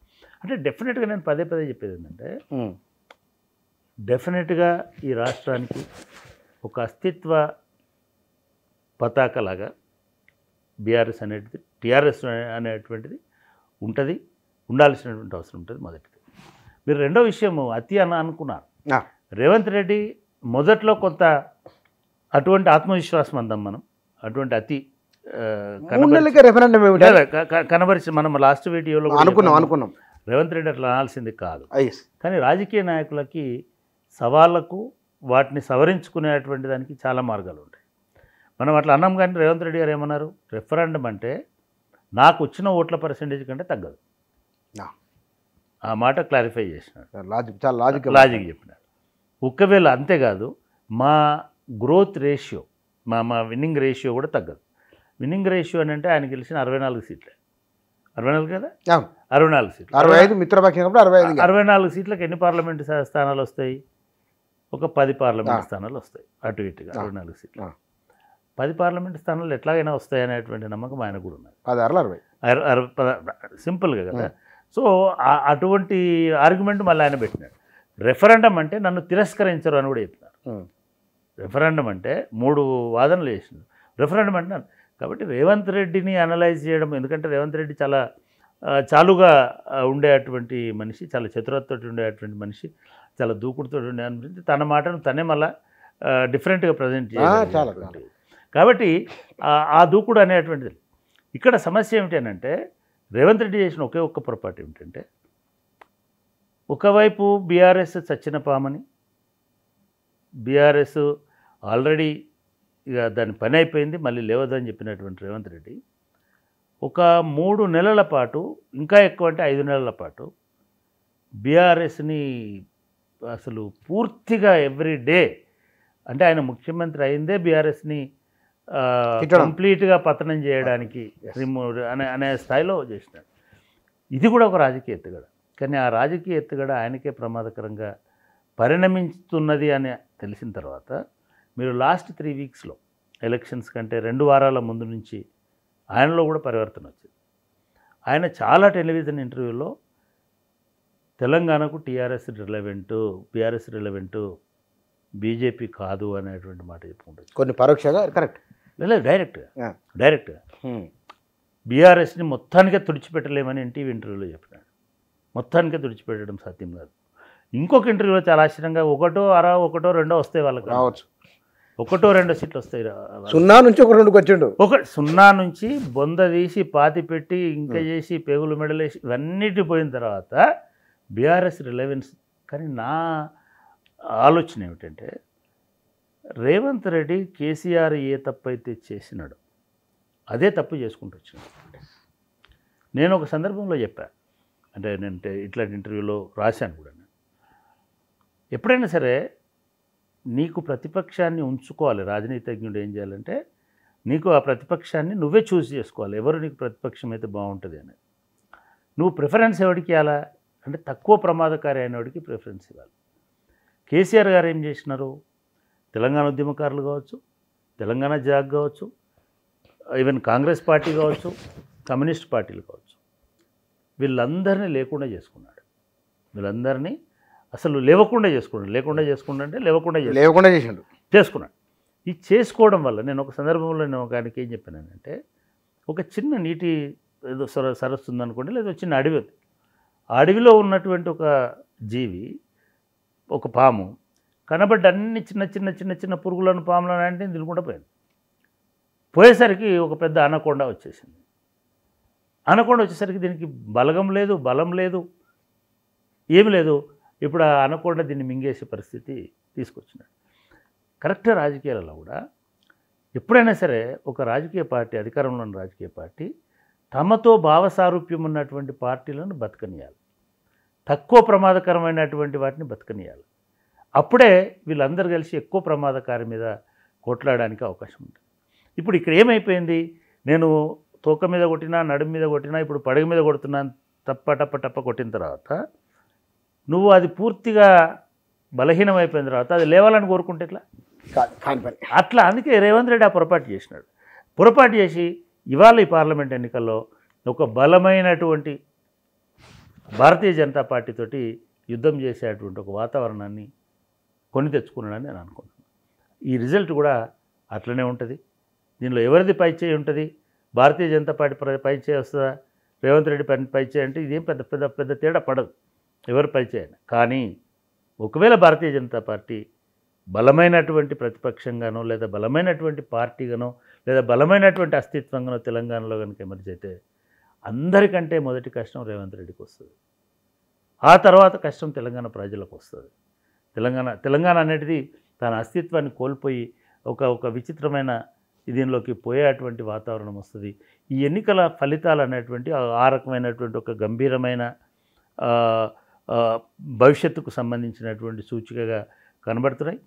అంటే డెఫినెట్గా నేను పదే పదే చెప్పేది ఏంటంటే డెఫినెట్గా ఈ రాష్ట్రానికి ఒక అస్తిత్వ పతాకలాగా బీఆర్ఎస్ అనేది, టీఆర్ఎస్ అనేటువంటిది ఉంటుంది, ఉండాల్సినటువంటి అవసరం ఉంటుంది. మొదటిది. మీరు రెండో విషయము అతి అనుకున్నారు. రేవంత్ రెడ్డి మొదట్లో కొంత అటువంటి ఆత్మవిశ్వాసం అందాం మనం, అటువంటి అతి కనబరిచి మనం లాస్ట్ వీడియోలో అనుకున్నాం రేవంత్ రెడ్డి అట్లా అనాల్సింది కాదు. కానీ రాజకీయ నాయకులకి సవాళ్లకు వాటిని సవరించుకునేటువంటి దానికి చాలా మార్గాలు ఉంటాయి. మనం అట్లా అన్నాం. కానీ రేవంత్ రెడ్డి గారు ఏమన్నారు? రెఫరెండం అంటే నాకు వచ్చిన ఓట్ల పర్సెంటేజ్ కంటే తగ్గదు. ఆ మాట క్లారిఫై చేసినాడు, లాజిక్ చెప్పినాడు. ఒకవేళ అంతేకాదు మా గ్రోత్ రేషియో, మా విన్నింగ్ రేషియో కూడా తగ్గదు. విన్నింగ్ రేషియో అని అంటే ఆయన గెలిచిన 64 సీట్లే. 64 కదా, 64 సీట్లు. 65 మిత్రపక్షం 64 సీట్లకు ఎన్ని పార్లమెంటు స్థానాలు వస్తాయి? ఒక 10 పార్లమెంటు స్థానాలు వస్తాయి అటు ఇటుగా. 64 సీట్లు 10 పార్లమెంటు స్థానాలు ఎట్లాగైనా వస్తాయి అనేటువంటి నమ్మకం ఆయన కూడా ఉన్నది. 60 సింపుల్గా కదా. సో అటువంటి ఆర్గ్యుమెంట్ మళ్ళీ ఆయన పెట్టినాడు. రెఫరెండం అంటే నన్ను తిరస్కరించరు అని కూడా చెప్పినారు. రెఫరెండం అంటే 3 వాదనలు చేసినారు. రెఫరెండం అంటే కాబట్టి రేవంత్ రెడ్డిని అనలైజ్ చేయడం, ఎందుకంటే రేవంత్ రెడ్డి చాలా చాలుగా ఉండేటువంటి మనిషి, చాలా చతురతతో ఉండేటువంటి మనిషి, చాలా దూకుడుతో ఉండే మనిషి, తన మాటను తనే మళ్ళీ డిఫరెంట్గా ప్రజెంట్ చేయాలి. కాబట్టి ఆ దూకుడు అనేటువంటిది. ఇక్కడ సమస్య ఏమిటంటే రేవంత్ రెడ్డి చేసిన ఒకే ఒక్క పొరపాటు ఏమిటంటే, ఒకవైపు బీఆర్ఎస్ చచ్చిన పామని, బీఆర్ఎస్ ఆల్రెడీ ఇక దాని పని అయిపోయింది, మళ్ళీ లేవదని చెప్పినటువంటి రేవంత్ రెడ్డి ఒక 3 నెలల పాటు, ఇంకా ఎక్కువ అంటే 5 నెలల పాటు బీఆర్ఎస్ని అసలు పూర్తిగా ఎవ్రీ డే, అంటే ఆయన ముఖ్యమంత్రి అయిందే బీఆర్ఎస్ని కంప్లీట్గా పతనం చేయడానికి అనే స్థాయిలో చేసినాడు. ఇది కూడా ఒక రాజకీయ ఎత్తుగడ. కానీ ఆ రాజకీయ ఎత్తుగడ ఆయనకే ప్రమాదకరంగా పరిణమిస్తున్నది అని తెలిసిన తర్వాత మీరు లాస్ట్ 3 వీక్స్లో ఎలక్షన్స్ కంటే 2 వారాల ముందు నుంచి ఆయనలో కూడా పరివర్తన వచ్చింది. ఆయన చాలా టెలివిజన్ ఇంటర్వ్యూలో తెలంగాణకు టీఆర్ఎస్ రిలవెంటు, బీఆర్ఎస్ రిలవెంటు, బీజేపీ కాదు అనేటువంటి మాట చెప్పుకుంటుంది. కొన్ని పరోక్షంగా, కరెక్ట్ లేదు డైరెక్ట్గా బీఆర్ఎస్ని మొత్తానికే తుడిచిపెట్టలేమని ఎన్టీవీ ఇంటర్వ్యూలో చెప్పినాడు. మొత్తానికే తుడిచిపెట్టడం సాధ్యం కాదు. ఇంకొక ఇంటర్వ్యూలో చాలా ఆశ్చర్యంగా 1, 2 వస్తాయి వాళ్ళకి, రావచ్చు 1, 2 సీట్లు వస్తాయి. 0 నుంచి 1-2కి వచ్చిండు. 0 నుంచి బొంద తీసి పాతి పెట్టి ఇంకా చేసి పేగులు మెడలేసి ఇవన్నిటి పోయిన తర్వాత బీఆర్ఎస్ రిలవెన్స్. కానీ నా ఆలోచన ఏమిటంటే రేవంత్ రెడ్డి కేసీఆర్ ఏ తప్పు అయితే చేసినాడో అదే తప్పు చేసుకుంటూ వచ్చినాడు. నేను ఒక సందర్భంలో చెప్పాను, అంటే నేను ఇట్లాంటి ఇంటర్వ్యూలో రాశాను కూడా, ఎప్పుడైనా సరే నీకు ప్రతిపక్షాన్ని ఉంచుకోవాలి. రాజనీతిజ్ఞుడు ఏం చేయాలంటే నీకు ఆ ప్రతిపక్షాన్ని నువ్వే చూస్ చేసుకోవాలి, ఎవరు నీకు ప్రతిపక్షం అయితే బాగుంటుంది అని. నువ్వు ప్రిఫరెన్స్ ఎవరికి ఇవ్వాలా అంటే తక్కువ ప్రమాదకారి అయినవాడికి ప్రిఫరెన్స్ ఇవ్వాలి. కేసీఆర్ గారు ఏం చేసినారు? తెలంగాణ ఉద్యమకారులు కావచ్చు, తెలంగాణ జాగ్ కావచ్చు, ఈవెన్ కాంగ్రెస్ పార్టీ కావచ్చు, కమ్యూనిస్ట్ పార్టీలు కావచ్చు, వీళ్ళందరినీ లేకుండా చేసుకున్నాడు. వీళ్ళందరినీ అసలు లేకుండా చేసుకున్నాడు. ఈ చేసుకోవడం వల్ల నేను ఒక సందర్భంలో నేను ఒక ఆయనకి ఏం చెప్పానంటే, ఒక చిన్న నీటి ఏదో సరస్సు ఉందనుకోండి, లేదా చిన్న అడవి ఉంది. ఆ అడవిలో ఉన్నటువంటి ఒక జీవి, ఒక పాము కనబడ్డ అన్ని చిన్న పురుగులను, పాములను అంటే తినుకుంటూ పోయేసరికి ఒక పెద్ద అనకొండ వచ్చేసింది. అనకొండ వచ్చేసరికి దీనికి బలగం లేదు, బలం లేదు, ఏమి లేదు. ఇప్పుడు ఆ అనకొండ దీన్ని మింగేసే పరిస్థితి తీసుకొచ్చినాడు. కరెక్ట్గా రాజకీయాలలో కూడా ఎప్పుడైనా సరే ఒక రాజకీయ పార్టీ, అధికారంలో ఉన్న రాజకీయ పార్టీ తమతో భావసారూప్యం ఉన్నటువంటి పార్టీలను బతకనియాలి, తక్కువ ప్రమాదకరమైనటువంటి వాటిని బతకనియాలి. అప్పుడే వీళ్ళందరూ కలిసి ఎక్కువ ప్రమాదకారి మీద కొట్లాడడానికి అవకాశం ఉంటుంది. ఇప్పుడు ఇక్కడ ఏమైపోయింది, నేను తోక మీద కొట్టినా, నడుము మీద కొట్టినా, ఇప్పుడు పడగ మీద కొడుతున్నాను, టప్ప కొట్టిన తర్వాత నువ్వు అది పూర్తిగా బలహీనమైపోయిన తర్వాత అది లేవాలని కోరుకుంటే ఎట్లా? అట్లా అందుకే రేవంత్ రెడ్డి ఆ పొరపాటు చేసి ఇవాళ ఈ పార్లమెంట్ ఎన్నికల్లో ఒక బలమైనటువంటి భారతీయ జనతా పార్టీతోటి యుద్ధం చేసేటువంటి ఒక వాతావరణాన్ని కొని తెచ్చుకున్నాడని నేను అనుకుంటున్నాను. ఈ రిజల్ట్ కూడా అట్లనే ఉంటుంది. దీనిలో ఎవరిది పైచేయి ఉంటుంది? భారతీయ జనతా పార్టీ పైచేయి వస్తుందా, రేవంత్ రెడ్డి పైచేయి అంటే ఇదేం పెద్ద తేడా పడదు ఎవరు పైచేయని. కానీ ఒకవేళ భారతీయ జనతా పార్టీ బలమైనటువంటి ప్రతిపక్షంగానో లేదా బలమైనటువంటి పార్టీగానో లేదా బలమైనటువంటి అస్తిత్వంగానో తెలంగాణలో కనుక ఎమర్జ్ అయితే అందరికంటే మొదటి కష్టం రేవంత్ రెడ్డికి వస్తుంది. ఆ తర్వాత కష్టం తెలంగాణ ప్రజలకు వస్తుంది. తెలంగాణ అనేది తన అస్తిత్వాన్ని కోల్పోయి ఒక విచిత్రమైన దీనిలోకి పోయేటువంటి వాతావరణం వస్తుంది. ఈ ఎన్నికల ఫలితాలు అనేటువంటి ఆ రకమైనటువంటి ఒక గంభీరమైన భవిష్యత్తుకు సంబంధించినటువంటి సూచికగా కనబడుతున్నాయి.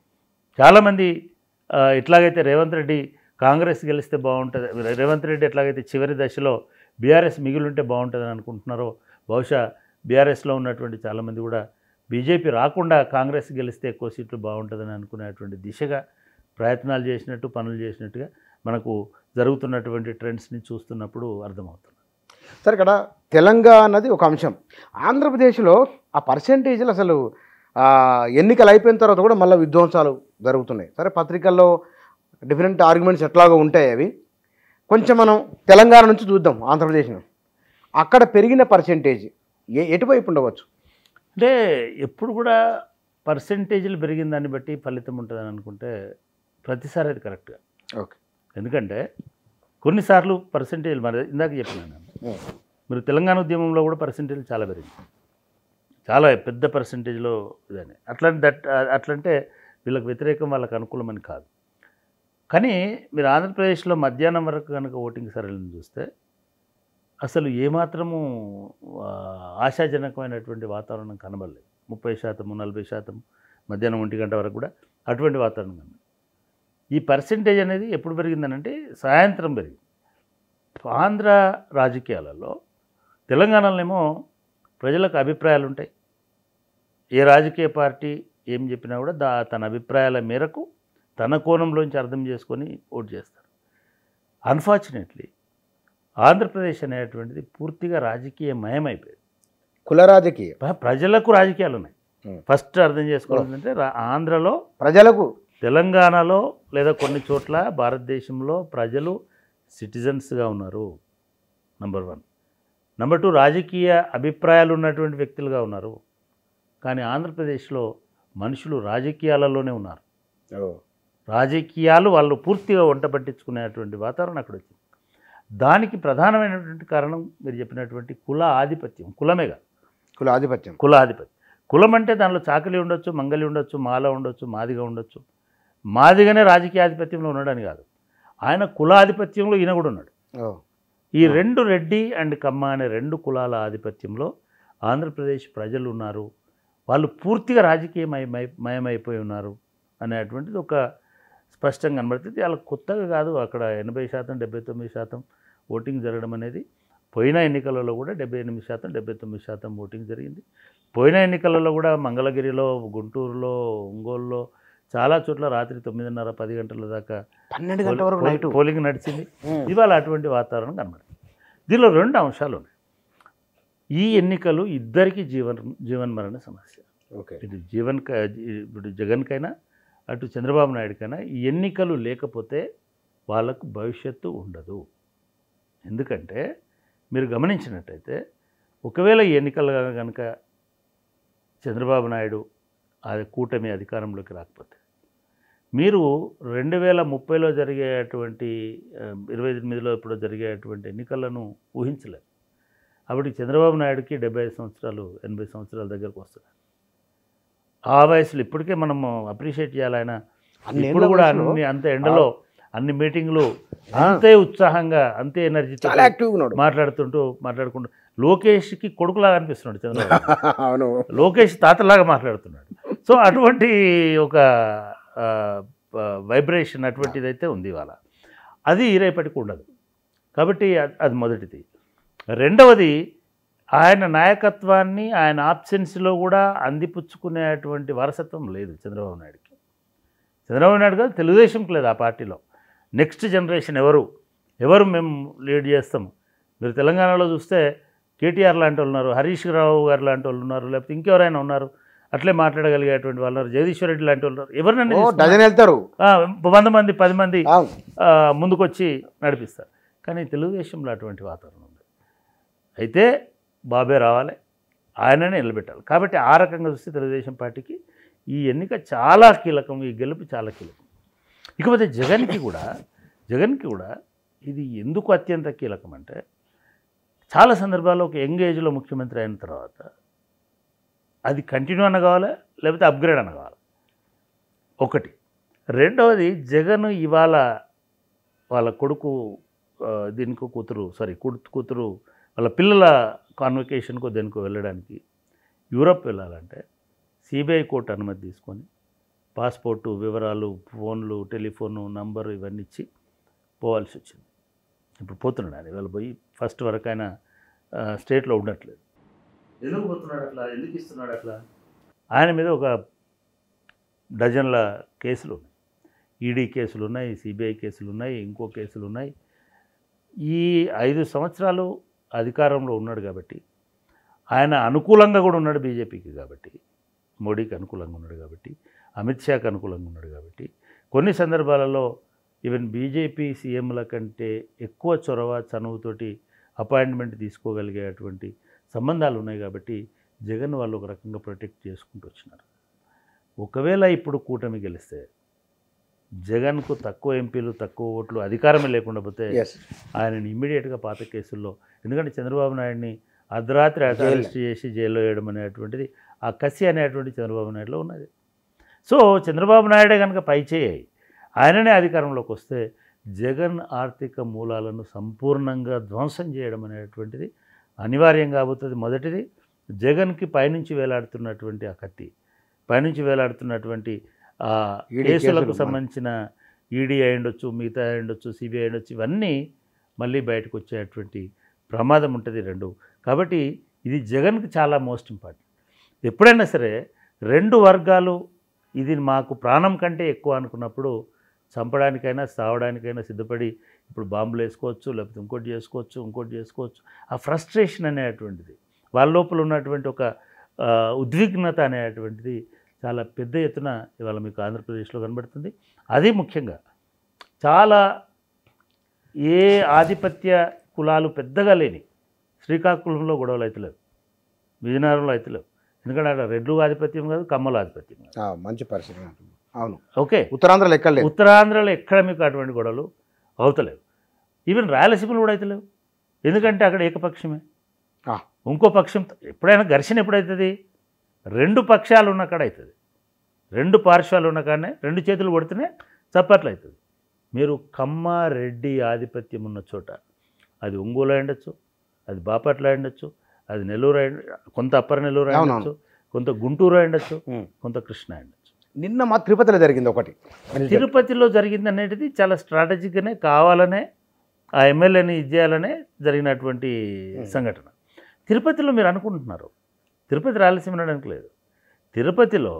చాలామంది ఎట్లాగైతే రేవంత్ రెడ్డి కాంగ్రెస్ గెలిస్తే బాగుంటుంది, రేవంత్ రెడ్డి ఎట్లాగైతే చివరి దశలో బీఆర్ఎస్ మిగిలింటే బాగుంటుందని అనుకుంటున్నారో, బహుశా బీఆర్ఎస్లో ఉన్నటువంటి చాలామంది కూడా బీజేపీ రాకుండా కాంగ్రెస్ గెలిస్తే ఎక్కువ సీట్లు బాగుంటుందని అనుకునేటువంటి దిశగా ప్రయత్నాలు చేసినట్టు, పనులు చేసినట్టుగా మనకు జరుగుతున్నటువంటి ట్రెండ్స్ని చూస్తున్నప్పుడు అర్థమవుతుంది. సరే, ఇక్కడ తెలంగాణది ఒక అంశం. ఆంధ్రప్రదేశ్లో ఆ పర్సెంటేజ్లు అసలు ఎన్నికలు అయిపోయిన తర్వాత కూడా మళ్ళీ విధ్వంసాలు జరుగుతున్నాయి. సరే, పత్రికల్లో డిఫరెంట్ ఆర్గ్యుమెంట్స్ ఎట్లాగో ఉంటాయి. అవి కొంచెం మనం తెలంగాణ నుంచి చూద్దాం. ఆంధ్రప్రదేశ్ను అక్కడ పెరిగిన పర్సెంటేజ్ ఎటువైపు ఉండవచ్చు? అంటే ఎప్పుడు కూడా పర్సెంటేజ్లు పెరిగిన దాన్ని బట్టి ఫలితం ఉంటుందని అనుకుంటే ప్రతిసారి అది కరెక్ట్గా. ఓకే. ఎందుకంటే కొన్నిసార్లు పర్సెంటేజ్లు మరి ఇందాక చెప్పినాను, మీరు తెలంగాణ ఉద్యమంలో కూడా పర్సెంటేజ్ చాలా పెరిగింది, చాలా పెద్ద పర్సెంటేజ్లో ఇదని. అట్లంటే వీళ్ళకి వ్యతిరేకం, వాళ్ళకి అనుకూలమని కాదు. కానీ మీరు ఆంధ్రప్రదేశ్లో మధ్యాహ్నం వరకు కనుక ఓటింగ్ సరళిని చూస్తే అసలు ఏమాత్రము ఆశాజనకమైనటువంటి వాతావరణం కనబడలేదు. 30%, 40% మధ్యాహ్నం 1 గంట వరకు కూడా అటువంటి వాతావరణం కనబడలేదు. ఈ పర్సెంటేజ్ అనేది ఎప్పుడు పెరిగిందనంటే సాయంత్రం పెరిగింది. ఆంధ్ర రాజకీయాలలో తెలంగాణలోనేమో ప్రజలకు అభిప్రాయాలు ఉంటాయి. ఏ రాజకీయ పార్టీ ఏం చెప్పినా కూడా తన అభిప్రాయాల మేరకు తన కోణంలోంచి అర్థం చేసుకొని ఓటు చేస్తారు. అన్ఫార్చునేట్లీ ఆంధ్రప్రదేశ్ అనేటువంటిది పూర్తిగా రాజకీయమయమైపోయింది. కుల రాజకీయ, ప్రజలకు రాజకీయాలు ఉన్నాయి. ఫస్ట్ అర్థం చేసుకోవాలంటే ఆంధ్రలో ప్రజలకు, తెలంగాణలో లేదా కొన్ని చోట్ల భారతదేశంలో ప్రజలు సిటిజన్స్గా ఉన్నారు. నంబర్ 1. నంబర్ 2, రాజకీయ అభిప్రాయాలు ఉన్నటువంటి వ్యక్తులుగా ఉన్నారు. కానీ ఆంధ్రప్రదేశ్లో మనుషులు రాజకీయాలలోనే ఉన్నారు. రాజకీయాలు వాళ్ళు పూర్తిగా వంట పట్టించుకునేటువంటి వాతావరణం అక్కడ వచ్చింది. దానికి ప్రధానమైనటువంటి కారణం మీరు చెప్పినటువంటి కుల ఆధిపత్యం. కులమేగా, కులాధిపత్యం. కులం అంటే దానిలో చాకలి ఉండొచ్చు, మంగలి ఉండొచ్చు, మాల ఉండొచ్చు, మాదిగ ఉండొచ్చు. మాదిగనే రాజకీయ ఆధిపత్యంలో ఉన్నాడని కాదు, ఆయన కులాధిపత్యంలో ఈయన కూడా ఉన్నాడు. ఈ 2 రెడ్డి అండ్ కమ్మ అనే 2 కులాల ఆధిపత్యంలో ఆంధ్రప్రదేశ్ ప్రజలు ఉన్నారు. వాళ్ళు పూర్తిగా రాజకీయమయమైపోయి ఉన్నారు అనేటువంటిది ఒక స్పష్టంగా కనబడుతుంది. వాళ్ళకి కొత్తగా కాదు. అక్కడ 80%, 79% ఓటింగ్ జరగడం అనేది పోయిన ఎన్నికలలో కూడా 78%, 79% ఓటింగ్ జరిగింది. పోయిన ఎన్నికలలో కూడా మంగళగిరిలో, గుంటూరులో, ఒంగోలులో చాలా చోట్ల రాత్రి 9:30, 10 గంటల దాకా 12 గంటల వరకు పోలింగ్ నడిచింది. ఇవాళ అటువంటి వాతావరణం కనబడుతుంది. దీనిలో 2 అంశాలు ఉన్నాయి. ఈ ఎన్నికలు ఇద్దరికి జీవన్మరణ సమస్య. ఇప్పుడు జగన్కైనా అటు చంద్రబాబు నాయుడుకైనా ఈ ఎన్నికలు లేకపోతే వాళ్ళకు భవిష్యత్తు ఉండదు. ఎందుకంటే మీరు గమనించినట్టయితే ఒకవేళ ఈ ఎన్నికలు కనుక చంద్రబాబు నాయుడు కూటమి అధికారంలోకి రాకపోతే మీరు 2030లో జరిగేటువంటి 28లో ఇప్పుడు జరిగేటువంటి ఎన్నికలను ఊహించలేరు. అప్పటికి చంద్రబాబు నాయుడుకి 75 సంవత్సరాలు, 80 సంవత్సరాల దగ్గరకు వస్తున్నారు. ఆ వయసులో ఇప్పటికే మనం అప్రిషియేట్ చేయాలి. ఆయన ఇప్పుడు కూడా అంత ఎండలో అన్ని మీటింగ్లు అంతే ఉత్సాహంగా అంతే ఎనర్జీతో చాలా యాక్టివ్గా ఉన్నాడు. మాట్లాడుకుంటూ లోకేష్కి కొడుకులాగా అనిపిస్తున్నాడు చంద్రబాబు. అవును, లోకేష్ తాతలాగా మాట్లాడుతున్నాడు. సో అటువంటి ఒక వైబ్రేషన్ అటువంటిది అయితే ఉంది ఇవాళ. అది రేపటికి ఉండదు. కాబట్టి అది మొదటిది. రెండవది, ఆయన నాయకత్వాన్ని ఆయన ఆబ్సెన్స్లో కూడా అందిపుచ్చుకునేటువంటి వారసత్వం లేదు చంద్రబాబు నాయుడుకి. చంద్రబాబు నాయుడు గారు తెలుగుదేశంకి లేదు ఆ పార్టీలో. నెక్స్ట్ జనరేషన్ ఎవరు మేము లీడ్ చేస్తాము. మీరు తెలంగాణలో చూస్తే కేటీఆర్ లాంటి వాళ్ళు ఉన్నారు, హరీష్ రావు గారు లాంటి వాళ్ళు ఉన్నారు, లేకపోతే ఇంకెవరైనా ఉన్నారు అట్లే మాట్లాడగలిగేటువంటి వాళ్ళు ఉన్నారు, జగదీశ్వర్ రెడ్డి లాంటి వాళ్ళు ఉన్నారు. ఎవరినైనా డజన్ వెళ్తారు, 100 మంది 10 మంది ముందుకొచ్చి నడిపిస్తారు. కానీ తెలుగుదేశంలో అటువంటి వాతావరణం ఉంది. అయితే బాబే రావాలి, ఆయననే నిలబెట్టాలి. కాబట్టి ఆ రకంగా చూస్తే తెలుగుదేశం పార్టీకి ఈ ఎన్నిక చాలా కీలకం, ఈ గెలుపు చాలా కీలకం. ఇకపోతే జగన్కి కూడా ఇది ఎందుకు అత్యంత కీలకం అంటే, చాలా సందర్భాల్లో ఒక యంగ్ ఏజ్లో ముఖ్యమంత్రి అయిన తర్వాత అది కంటిన్యూ అన్న కావాలి, లేకపోతే అప్గ్రేడ్ అన్న కావాలి. ఒకటి. రెండవది, జగన్ ఇవాళ వాళ్ళ కొడుకు దీనికి కూతురు వాళ్ళ పిల్లల కాన్వకేషన్కో దేనికో వెళ్ళడానికి యూరప్ వెళ్ళాలంటే సిబిఐ కోర్టు అనుమతి తీసుకొని పాస్పోర్టు వివరాలు, ఫోన్లు, టెలిఫోను నంబరు ఇవన్నీ ఇచ్చి పోవాల్సి వచ్చింది. ఇప్పుడు పోతున్నాడు ఆయన. ఇవాళ పోయి ఫస్ట్ వరకు ఆయన స్టేట్లో ఉండట్లేదు. ఎందుకు పోతున్నాడు అట్లా, ఎందుకు ఇస్తున్నాడు అట్లా? ఆయన మీద ఒక డజన్ల కేసులు ఉన్నాయి. ఈడీ కేసులు ఉన్నాయి, సిబిఐ కేసులు ఉన్నాయి, ఇంకో కేసులు ఉన్నాయి. ఈ 5 సంవత్సరాలు అధికారంలో ఉన్నాడు కాబట్టి, ఆయన అనుకూలంగా కూడా ఉన్నాడు బీజేపీకి కాబట్టి, మోడీకి అనుకూలంగా ఉన్నాడు కాబట్టి, అమిత్ షాకి అనుకూలంగా ఉన్నాడు కాబట్టి, కొన్ని సందర్భాలలో ఈవెన్ బీజేపీ సీఎంల కంటే ఎక్కువ చొరవ చనువుతోటి అపాయింట్మెంట్ తీసుకోగలిగేటువంటి సంబంధాలు ఉన్నాయి కాబట్టి జగన్ వాళ్ళు ఒక రకంగా ప్రొటెక్ట్ చేసుకుంటూ వచ్చినారు. ఒకవేళ ఇప్పుడు కూటమి గెలిస్తే జగన్కు తక్కువ ఎంపీలు, తక్కువ ఓట్లు, అధికారమే లేకుండా పోతే ఆయనని ఇమ్మీడియట్గా పాత కేసుల్లో, ఎందుకంటే చంద్రబాబు నాయుడిని అర్ధరాత్రి అరెస్ట్ చేసి జైల్లో వేయడం అనేటువంటిది ఆ కసి అనేటువంటి చంద్రబాబు నాయుడులో ఉన్నది. సో చంద్రబాబు నాయుడే కనుక పైచేయి ఆయననే అధికారంలోకి వస్తే జగన్ ఆర్థిక మూలాలను సంపూర్ణంగా ధ్వంసం చేయడం అనేటువంటిది అనివార్యం కాబోతుంది. మొదటిది, జగన్కి పైనుంచి వేలాడుతున్నటువంటి ఆ కత్తి, పైనుంచి వేలాడుతున్నటువంటి కేసులకు సంబంధించిన ఈడీ అయ్యుండొచ్చు, మిగతా అయ్యుండొచ్చు, సిబిఐ అయ్యుండొచ్చు, ఇవన్నీ మళ్ళీ బయటకు వచ్చేటువంటి ప్రమాదం ఉంటుంది. 2. కాబట్టి ఇది జగన్కి చాలా మోస్ట్ ఇంపార్టెంట్. ఎప్పుడైనా సరే 2 వర్గాలు ఇది మాకు ప్రాణం కంటే ఎక్కువ అనుకున్నప్పుడు చంపడానికైనా సావడానికైనా సిద్ధపడి ఇప్పుడు బాంబులు వేసుకోవచ్చు, లేకపోతే ఇంకోటి చేసుకోవచ్చు. ఆ ఫ్రస్ట్రేషన్ అనేటువంటిది, వాళ్ళ లోపల ఉన్నటువంటి ఒక ఉద్విగ్నత అనేటువంటిది చాలా పెద్ద ఎత్తున ఇవాళ మీకు ఆంధ్రప్రదేశ్లో కనబడుతుంది. అది ముఖ్యంగా చాలా ఏ ఆధిపత్య కులాలు పెద్దగా లేని శ్రీకాకుళంలో గొడవలు అయితలేవు, విజయనగరంలో అయితలేవు. ఎందుకంటే అక్కడ రెడ్లు ఆధిపత్యం కాదు, కమ్మల ఆధిపత్యం కాదు. మంచి పరిస్థితి. అవును, ఓకే. ఉత్తరాంధ్రలో ఎక్కడ మీకు అటువంటి గొడవలు అవుతలేవు. ఈవెన్ రాయలసీమలో కూడా అయితలేవు. ఎందుకంటే అక్కడ ఏకపక్షమే. ఇంకో పక్షం ఎప్పుడైనా ఘర్షణ ఎప్పుడవుతుంది? 2 పక్షాలు ఉన్న కాడ అవుతుంది. 2 పార్శ్వాలు ఉన్న కాడనే 2 చేతులు కొడితేనే చప్పట్లు అవుతుంది. మీరు కమ్మ రెడ్డి ఆధిపత్యం ఉన్న చోట, అది ఒంగోలు అయ్యుండొచ్చు, అది బాపట్ల అయ్యుండొచ్చు, అది నెల్లూరు కొంత అప్పర్ నెల్లూరు అయ్యుండొచ్చు, కొంత గుంటూరు అయ్యుండొచ్చు, కొంత కృష్ణ అయ్యుండొచ్చు. నిన్న మా తిరుపతిలో జరిగింది ఒకటి. తిరుపతిలో జరిగింది అనేది చాలా స్ట్రాటజిక్గానే కావాలనే ఆ ఎమ్మెల్యేని ఇచ్చేయాలనే జరిగినటువంటి సంఘటన. తిరుపతిలో మీరు అనుకుంటున్నారు తిరుపతి రాయలసీమ అనడానికి లేదు. తిరుపతిలో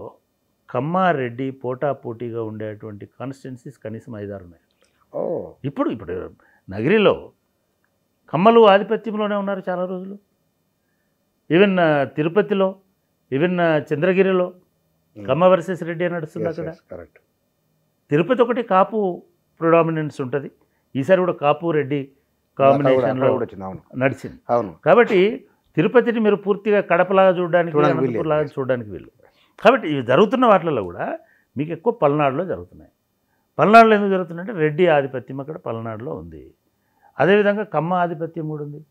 కమ్మారెడ్డి పోటాపోటీగా ఉండేటువంటి కాన్స్టిట్యున్సీస్ కనీసం 5-6 ఉన్నాయి. ఇప్పుడు నగరిలో కమ్మలు ఆధిపత్యంలోనే ఉన్నారు చాలా రోజులు. ఈవెన్ తిరుపతిలో, ఈవెన్ చంద్రగిరిలో కమ్మ వర్సెస్ రెడ్డి నడుస్తుంది అక్కడ. తిరుపతి ఒకటి కాపు ప్రిడామినెన్స్ ఉంటుంది. ఈసారి కూడా కాపు రెడ్డి కాంబినేషన్లో నడిచింది. కాబట్టి తిరుపతిని మీరు పూర్తిగా కడపలాగా చూడడానికి, అనంతపురంలాగా చూడడానికి వీళ్ళు. కాబట్టి ఇవి జరుగుతున్న వాటిల్లో కూడా మీకు ఎక్కువ పల్నాడులో జరుగుతున్నాయి. పల్నాడులో ఎందుకు జరుగుతున్నాయంటే రెడ్డి ఆధిపత్యం అక్కడ పల్నాడులో ఉంది. అదేవిధంగా కమ్మ ఆధిపత్యం కూడా ఉంది.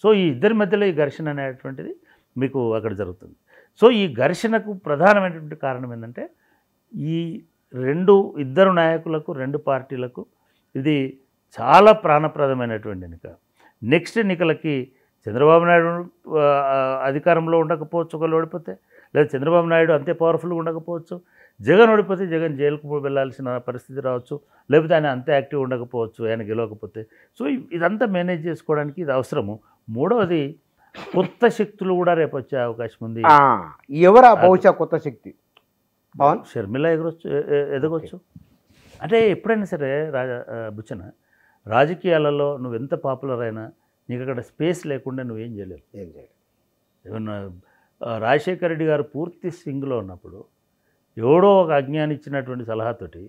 సో ఈ ఇద్దరి మధ్యలో ఈ ఘర్షణ అనేటువంటిది మీకు అక్కడ జరుగుతుంది. సో ఈ ఘర్షణకు ప్రధానమైనటువంటి కారణం ఏంటంటే ఈ 2 నాయకులకు, 2 పార్టీలకు ఇది చాలా ప్రాణప్రదమైనటువంటి ఎన్నిక. నెక్స్ట్ ఎన్నికలకి చంద్రబాబు నాయుడు అధికారంలో ఉండకపోవచ్చు, ఒకళ్ళు ఓడిపోతే, లేదా చంద్రబాబు నాయుడు అంతే పవర్ఫుల్గా ఉండకపోవచ్చు, జగన్ ఓడిపోతే జగన్ జైలుకు వెళ్ళాల్సిన పరిస్థితి రావచ్చు, లేకపోతే ఆయన అంతే యాక్టివ్ ఉండకపోవచ్చు ఆయన గెలవకపోతే. సో ఇదంతా మేనేజ్ చేసుకోవడానికి ఇది అవసరము. మూడవది కొత్త శక్తులు కూడా రేపు వచ్చే అవకాశం ఉంది. ఎవరా బహుశా కొత్త శక్తి? షర్మిల ఎదగొచ్చు. అంటే ఎప్పుడైనా సరే బుచ్చన రాజకీయాలలో నువ్వు ఎంత పాపులర్ అయినా నీకు అక్కడ స్పేస్ లేకుండా నువ్వేం చేయలేవు. ఏమన్నా రాజశేఖర రెడ్డి గారు పూర్తి స్వింగ్లో ఉన్నప్పుడు ఎవడో ఒక అజ్ఞాని ఇచ్చినటువంటి సలహాతోటి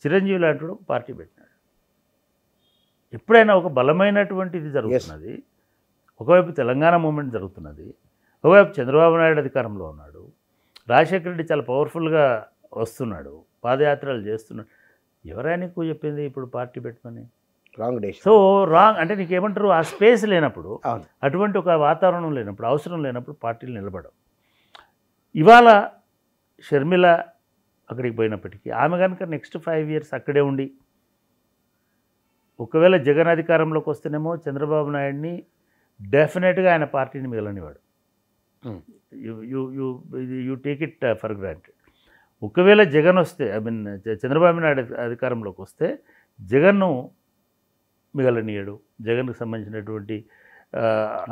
చిరంజీవి లాంటి ఒక పార్టీ పెట్టినాడు. ఎప్పుడైనా ఒక బలమైనటువంటి ఇది జరుగుతున్నది, ఒకవైపు తెలంగాణ మూమెంట్ జరుగుతున్నది, ఒకవైపు చంద్రబాబు నాయుడు అధికారంలో ఉన్నాడు, రాజశేఖర రెడ్డి చాలా పవర్ఫుల్గా వస్తున్నాడు, పాదయాత్రలు చేస్తున్నాడు. ఎవరైనా నీకు చెప్పింది ఇప్పుడు పార్టీ పెట్టమని? రాంగ్ డేషన్. సో రాంగ్ అంటే నీకేమంటారు, ఆ స్పేస్ లేనప్పుడు, అటువంటి ఒక వాతావరణం లేనప్పుడు, అవసరం లేనప్పుడు పార్టీలు నిలబడవు. ఇవాళ షర్మిల అక్కడికి పోయినప్పటికీ ఆమె కనుక నెక్స్ట్ 5 years అక్కడే ఉండి, ఒకవేళ జగన్ అధికారంలోకి వస్తేనేమో చంద్రబాబు నాయుడిని డెఫినెట్గా ఆయన పార్టీని మిగలనివాడు. You take it for granted. ఒకవేళ జగన్ వస్తే, చంద్రబాబు నాయుడు అధికారంలోకి వస్తే జగన్ను మిగలనీయడు. జగన్కి సంబంధించినటువంటి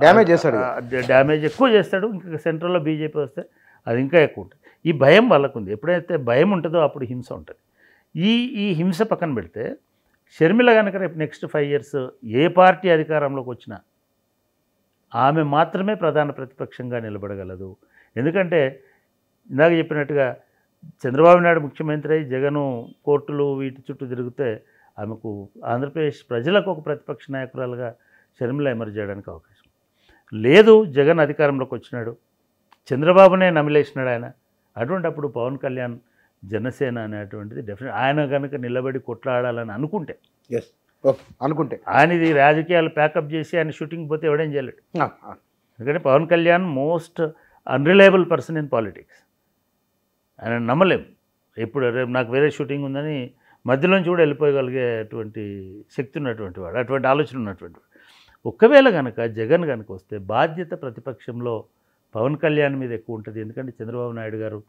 డ్యామేజ్ ఎక్కువ చేస్తాడు. ఇంకా సెంట్రల్లో బీజేపీ వస్తే అది ఇంకా ఎక్కువ ఉంటుంది. ఈ భయం వాళ్ళకు ఉంది. ఎప్పుడైతే భయం ఉంటుందో అప్పుడు హింస ఉంటుంది. ఈ హింస పక్కన పెడితే షర్మిల కనుక రేపు నెక్స్ట్ 5 years ఏ పార్టీ అధికారంలోకి వచ్చినా ఆమె మాత్రమే ప్రధాన ప్రతిపక్షంగా నిలబడగలదు. ఎందుకంటే ఇందాక చెప్పినట్టుగా చంద్రబాబు నాయుడు ముఖ్యమంత్రి అయి జగను కోర్టులు వీటి చుట్టూ తిరిగితే ఆమెకు ఆంధ్రప్రదేశ్ ప్రజలకు ఒక ప్రతిపక్ష నాయకురాలుగా షర్మిల ఎమర్జ్ చేయడానికి అవకాశం లేదు. జగన్ అధికారంలోకి వచ్చినాడు, చంద్రబాబునే నమిలేసినాడు ఆయన. అటువంటిప్పుడు పవన్ కళ్యాణ్ జనసేన అనేటువంటిది డెఫినెట్ ఆయన కనుక నిలబడి కొట్లాడాలని అనుకుంటే ఆయన ఇది రాజకీయాలు ప్యాకప్ చేసి ఆయన షూటింగ్ పోతే ఎవడేం చేయలేడు. ఎందుకంటే Pawan Kalyan most unreliable person in politics. ఆయన నమ్మలేము. ఎప్పుడు రేపు నాకు వేరే షూటింగ్ ఉందని మధ్యలోంచి కూడా వెళ్ళిపోయగలిగేటువంటి శక్తి ఉన్నటువంటి వాడు, అటువంటి ఆలోచన ఉన్నటువంటి వాడు. ఒకవేళ కనుక జగన్ కనుక వస్తే బాధ్యత ప్రతిపక్షంలో పవన్ కళ్యాణ్ మీద ఎక్కువ ఉంటుంది. ఎందుకంటే చంద్రబాబు నాయుడు గారు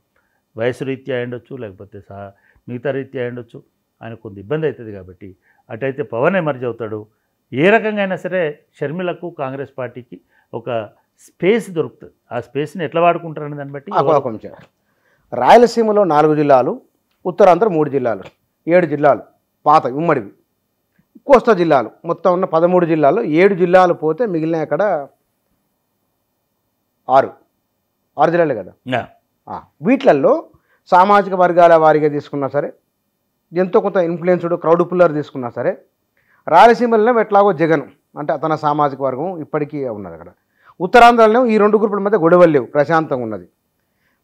వయసు రీత్యా అయ్యుండొచ్చు, లేకపోతే మిగతా రీత్యా అయ్యుండొచ్చు, ఆయన కొంత ఇబ్బంది అవుతుంది. కాబట్టి అటైతే పవన్ ఎమర్జ్ అవుతాడు. ఏ రకంగా అయినా సరే షర్మిలకు కాంగ్రెస్ పార్టీకి ఒక స్పేస్ దొరుకుతుంది. ఆ స్పేస్ని ఎట్లా వాడుకుంటారనే దాన్ని బట్టి రాయలసీమలో 4 జిల్లాలు, ఉత్తరాంధ్ర 3 జిల్లాలు, 7 జిల్లాలు పాత ఉమ్మడివి, కోస్తా జిల్లాలు మొత్తం ఉన్న 13 జిల్లాల్లో 7 జిల్లాలు పోతే మిగిలిన అక్కడ 6 జిల్లాలే కదా. వీటిల్లో సామాజిక వర్గాల వారీగా తీసుకున్నా సరే, ఎంతో కొంత ఇన్ఫ్లుయెన్స్డ్ క్రౌడ్ పుల్లర్ తీసుకున్నా సరే, రాయలసీమలో ఎట్లాగో జగన్ అంటే తన సామాజిక వర్గం ఇప్పటికీ ఉన్నది అక్కడ. ఉత్తరాంధ్రలో ఈ 2 గ్రూపుల మధ్య గొడవలు లేవు, ప్రశాంతంగా ఉన్నది.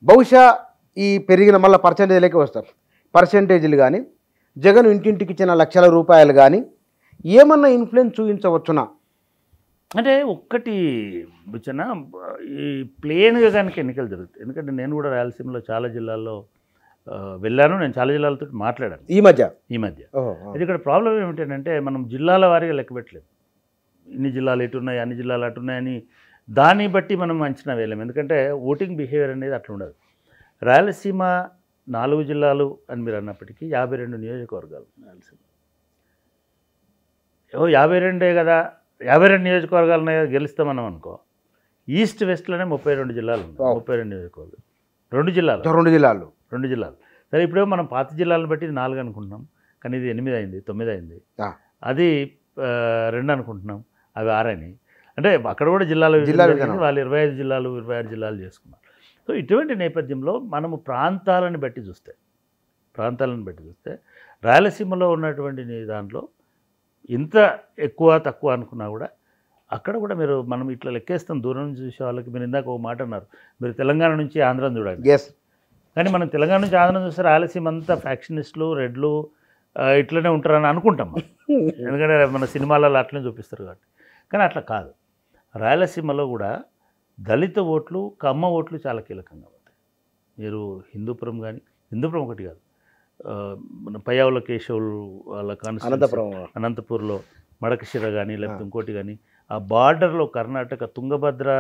బహుశా ఈ పెరిగిన మళ్ళీ పర్సంటేజ్లకే వస్తారు. పర్సంటేజీలు కానీ జగన్ ఇంటింటికి ఇచ్చిన లక్షల రూపాయలు కానీ ఏమన్నా ఇన్ఫ్లుయెన్స్ చూపించవచ్చునా? అంటే ఒక్కటి బుచ్చన, ఈ ప్లేన్గా కనుక ఎన్నికలు జరుగుతాయి. ఎందుకంటే నేను కూడా రాయలసీమలో చాలా జిల్లాల్లో వెళ్ళాను, నేను చాలా జిల్లాలతో మాట్లాడాను ఈ మధ్య. అది ఇక్కడ ప్రాబ్లం ఏమిటంటే మనం జిల్లాల వారీగా లెక్క పెట్టలేదు. ఇన్ని జిల్లాలు ఎటున్నాయి, అన్ని జిల్లాలు అటున్నాయని దాన్ని బట్టి మనం అంచనా వేయలేము. ఎందుకంటే ఓటింగ్ బిహేవియర్ అనేది అట్లా ఉండదు. రాయలసీమ 4 జిల్లాలు అని మీరు అన్నప్పటికీ 52 నియోజకవర్గాలు రాయలసీమ. 52 కదా, 52 నియోజకవర్గాలనే గెలుస్తామన్నాం అనుకో. ఈస్ట్ వెస్ట్లోనే 32 జిల్లాలు ఉన్నాయి, 32 నియోజకవర్గాలు, 2 జిల్లాలు. సరే ఇప్పుడేమో మనం పాత జిల్లాలను బట్టి 4 అనుకుంటున్నాం, కానీ ఇది 8 అయింది, 9 అయింది. అది 2 అనుకుంటున్నాం, అవి 6 అయినాయి. అంటే అక్కడ కూడా జిల్లాలు వాళ్ళు 25 జిల్లాలు 26 జిల్లాలు చేసుకున్నారు. సో ఇటువంటి నేపథ్యంలో మనము ప్రాంతాలను బట్టి చూస్తే రాయలసీమలో ఉన్నటువంటి దాంట్లో ఇంత ఎక్కువ తక్కువ అనుకున్నా కూడా అక్కడ కూడా మనం ఇట్లా లెక్కేస్తాం. దూరం నుంచి చూసే వాళ్ళకి మీరు ఇందాక ఒక మాట అన్నారు, మీరు తెలంగాణ నుంచి ఆంధ్రాని చూడండి. కానీ మనం తెలంగాణ నుంచి ఆంధ్రాని చూస్తే రాయలసీమ అంతా ఫ్యాక్షనిస్టులు, రెడ్లు ఇట్లనే ఉంటారని అనుకుంటాం. ఎందుకంటే మన సినిమాలలో అట్లనే చూపిస్తారు కాబట్టి. కానీ అట్లా కాదు. రాయలసీమలో కూడా దళిత ఓట్లు, కమ్మ ఓట్లు చాలా కీలకంగా ఉంటాయి. మీరు హిందూపురం ఒకటి కాదు, మన పయ్యావుల కేశవులు వాళ్ళ అనంతపురం అనంతపూర్లో మడకశిర కానీ లేకపోతే ఇంకోటి కానీ ఆ బార్డర్లో కర్ణాటక తుంగభద్ర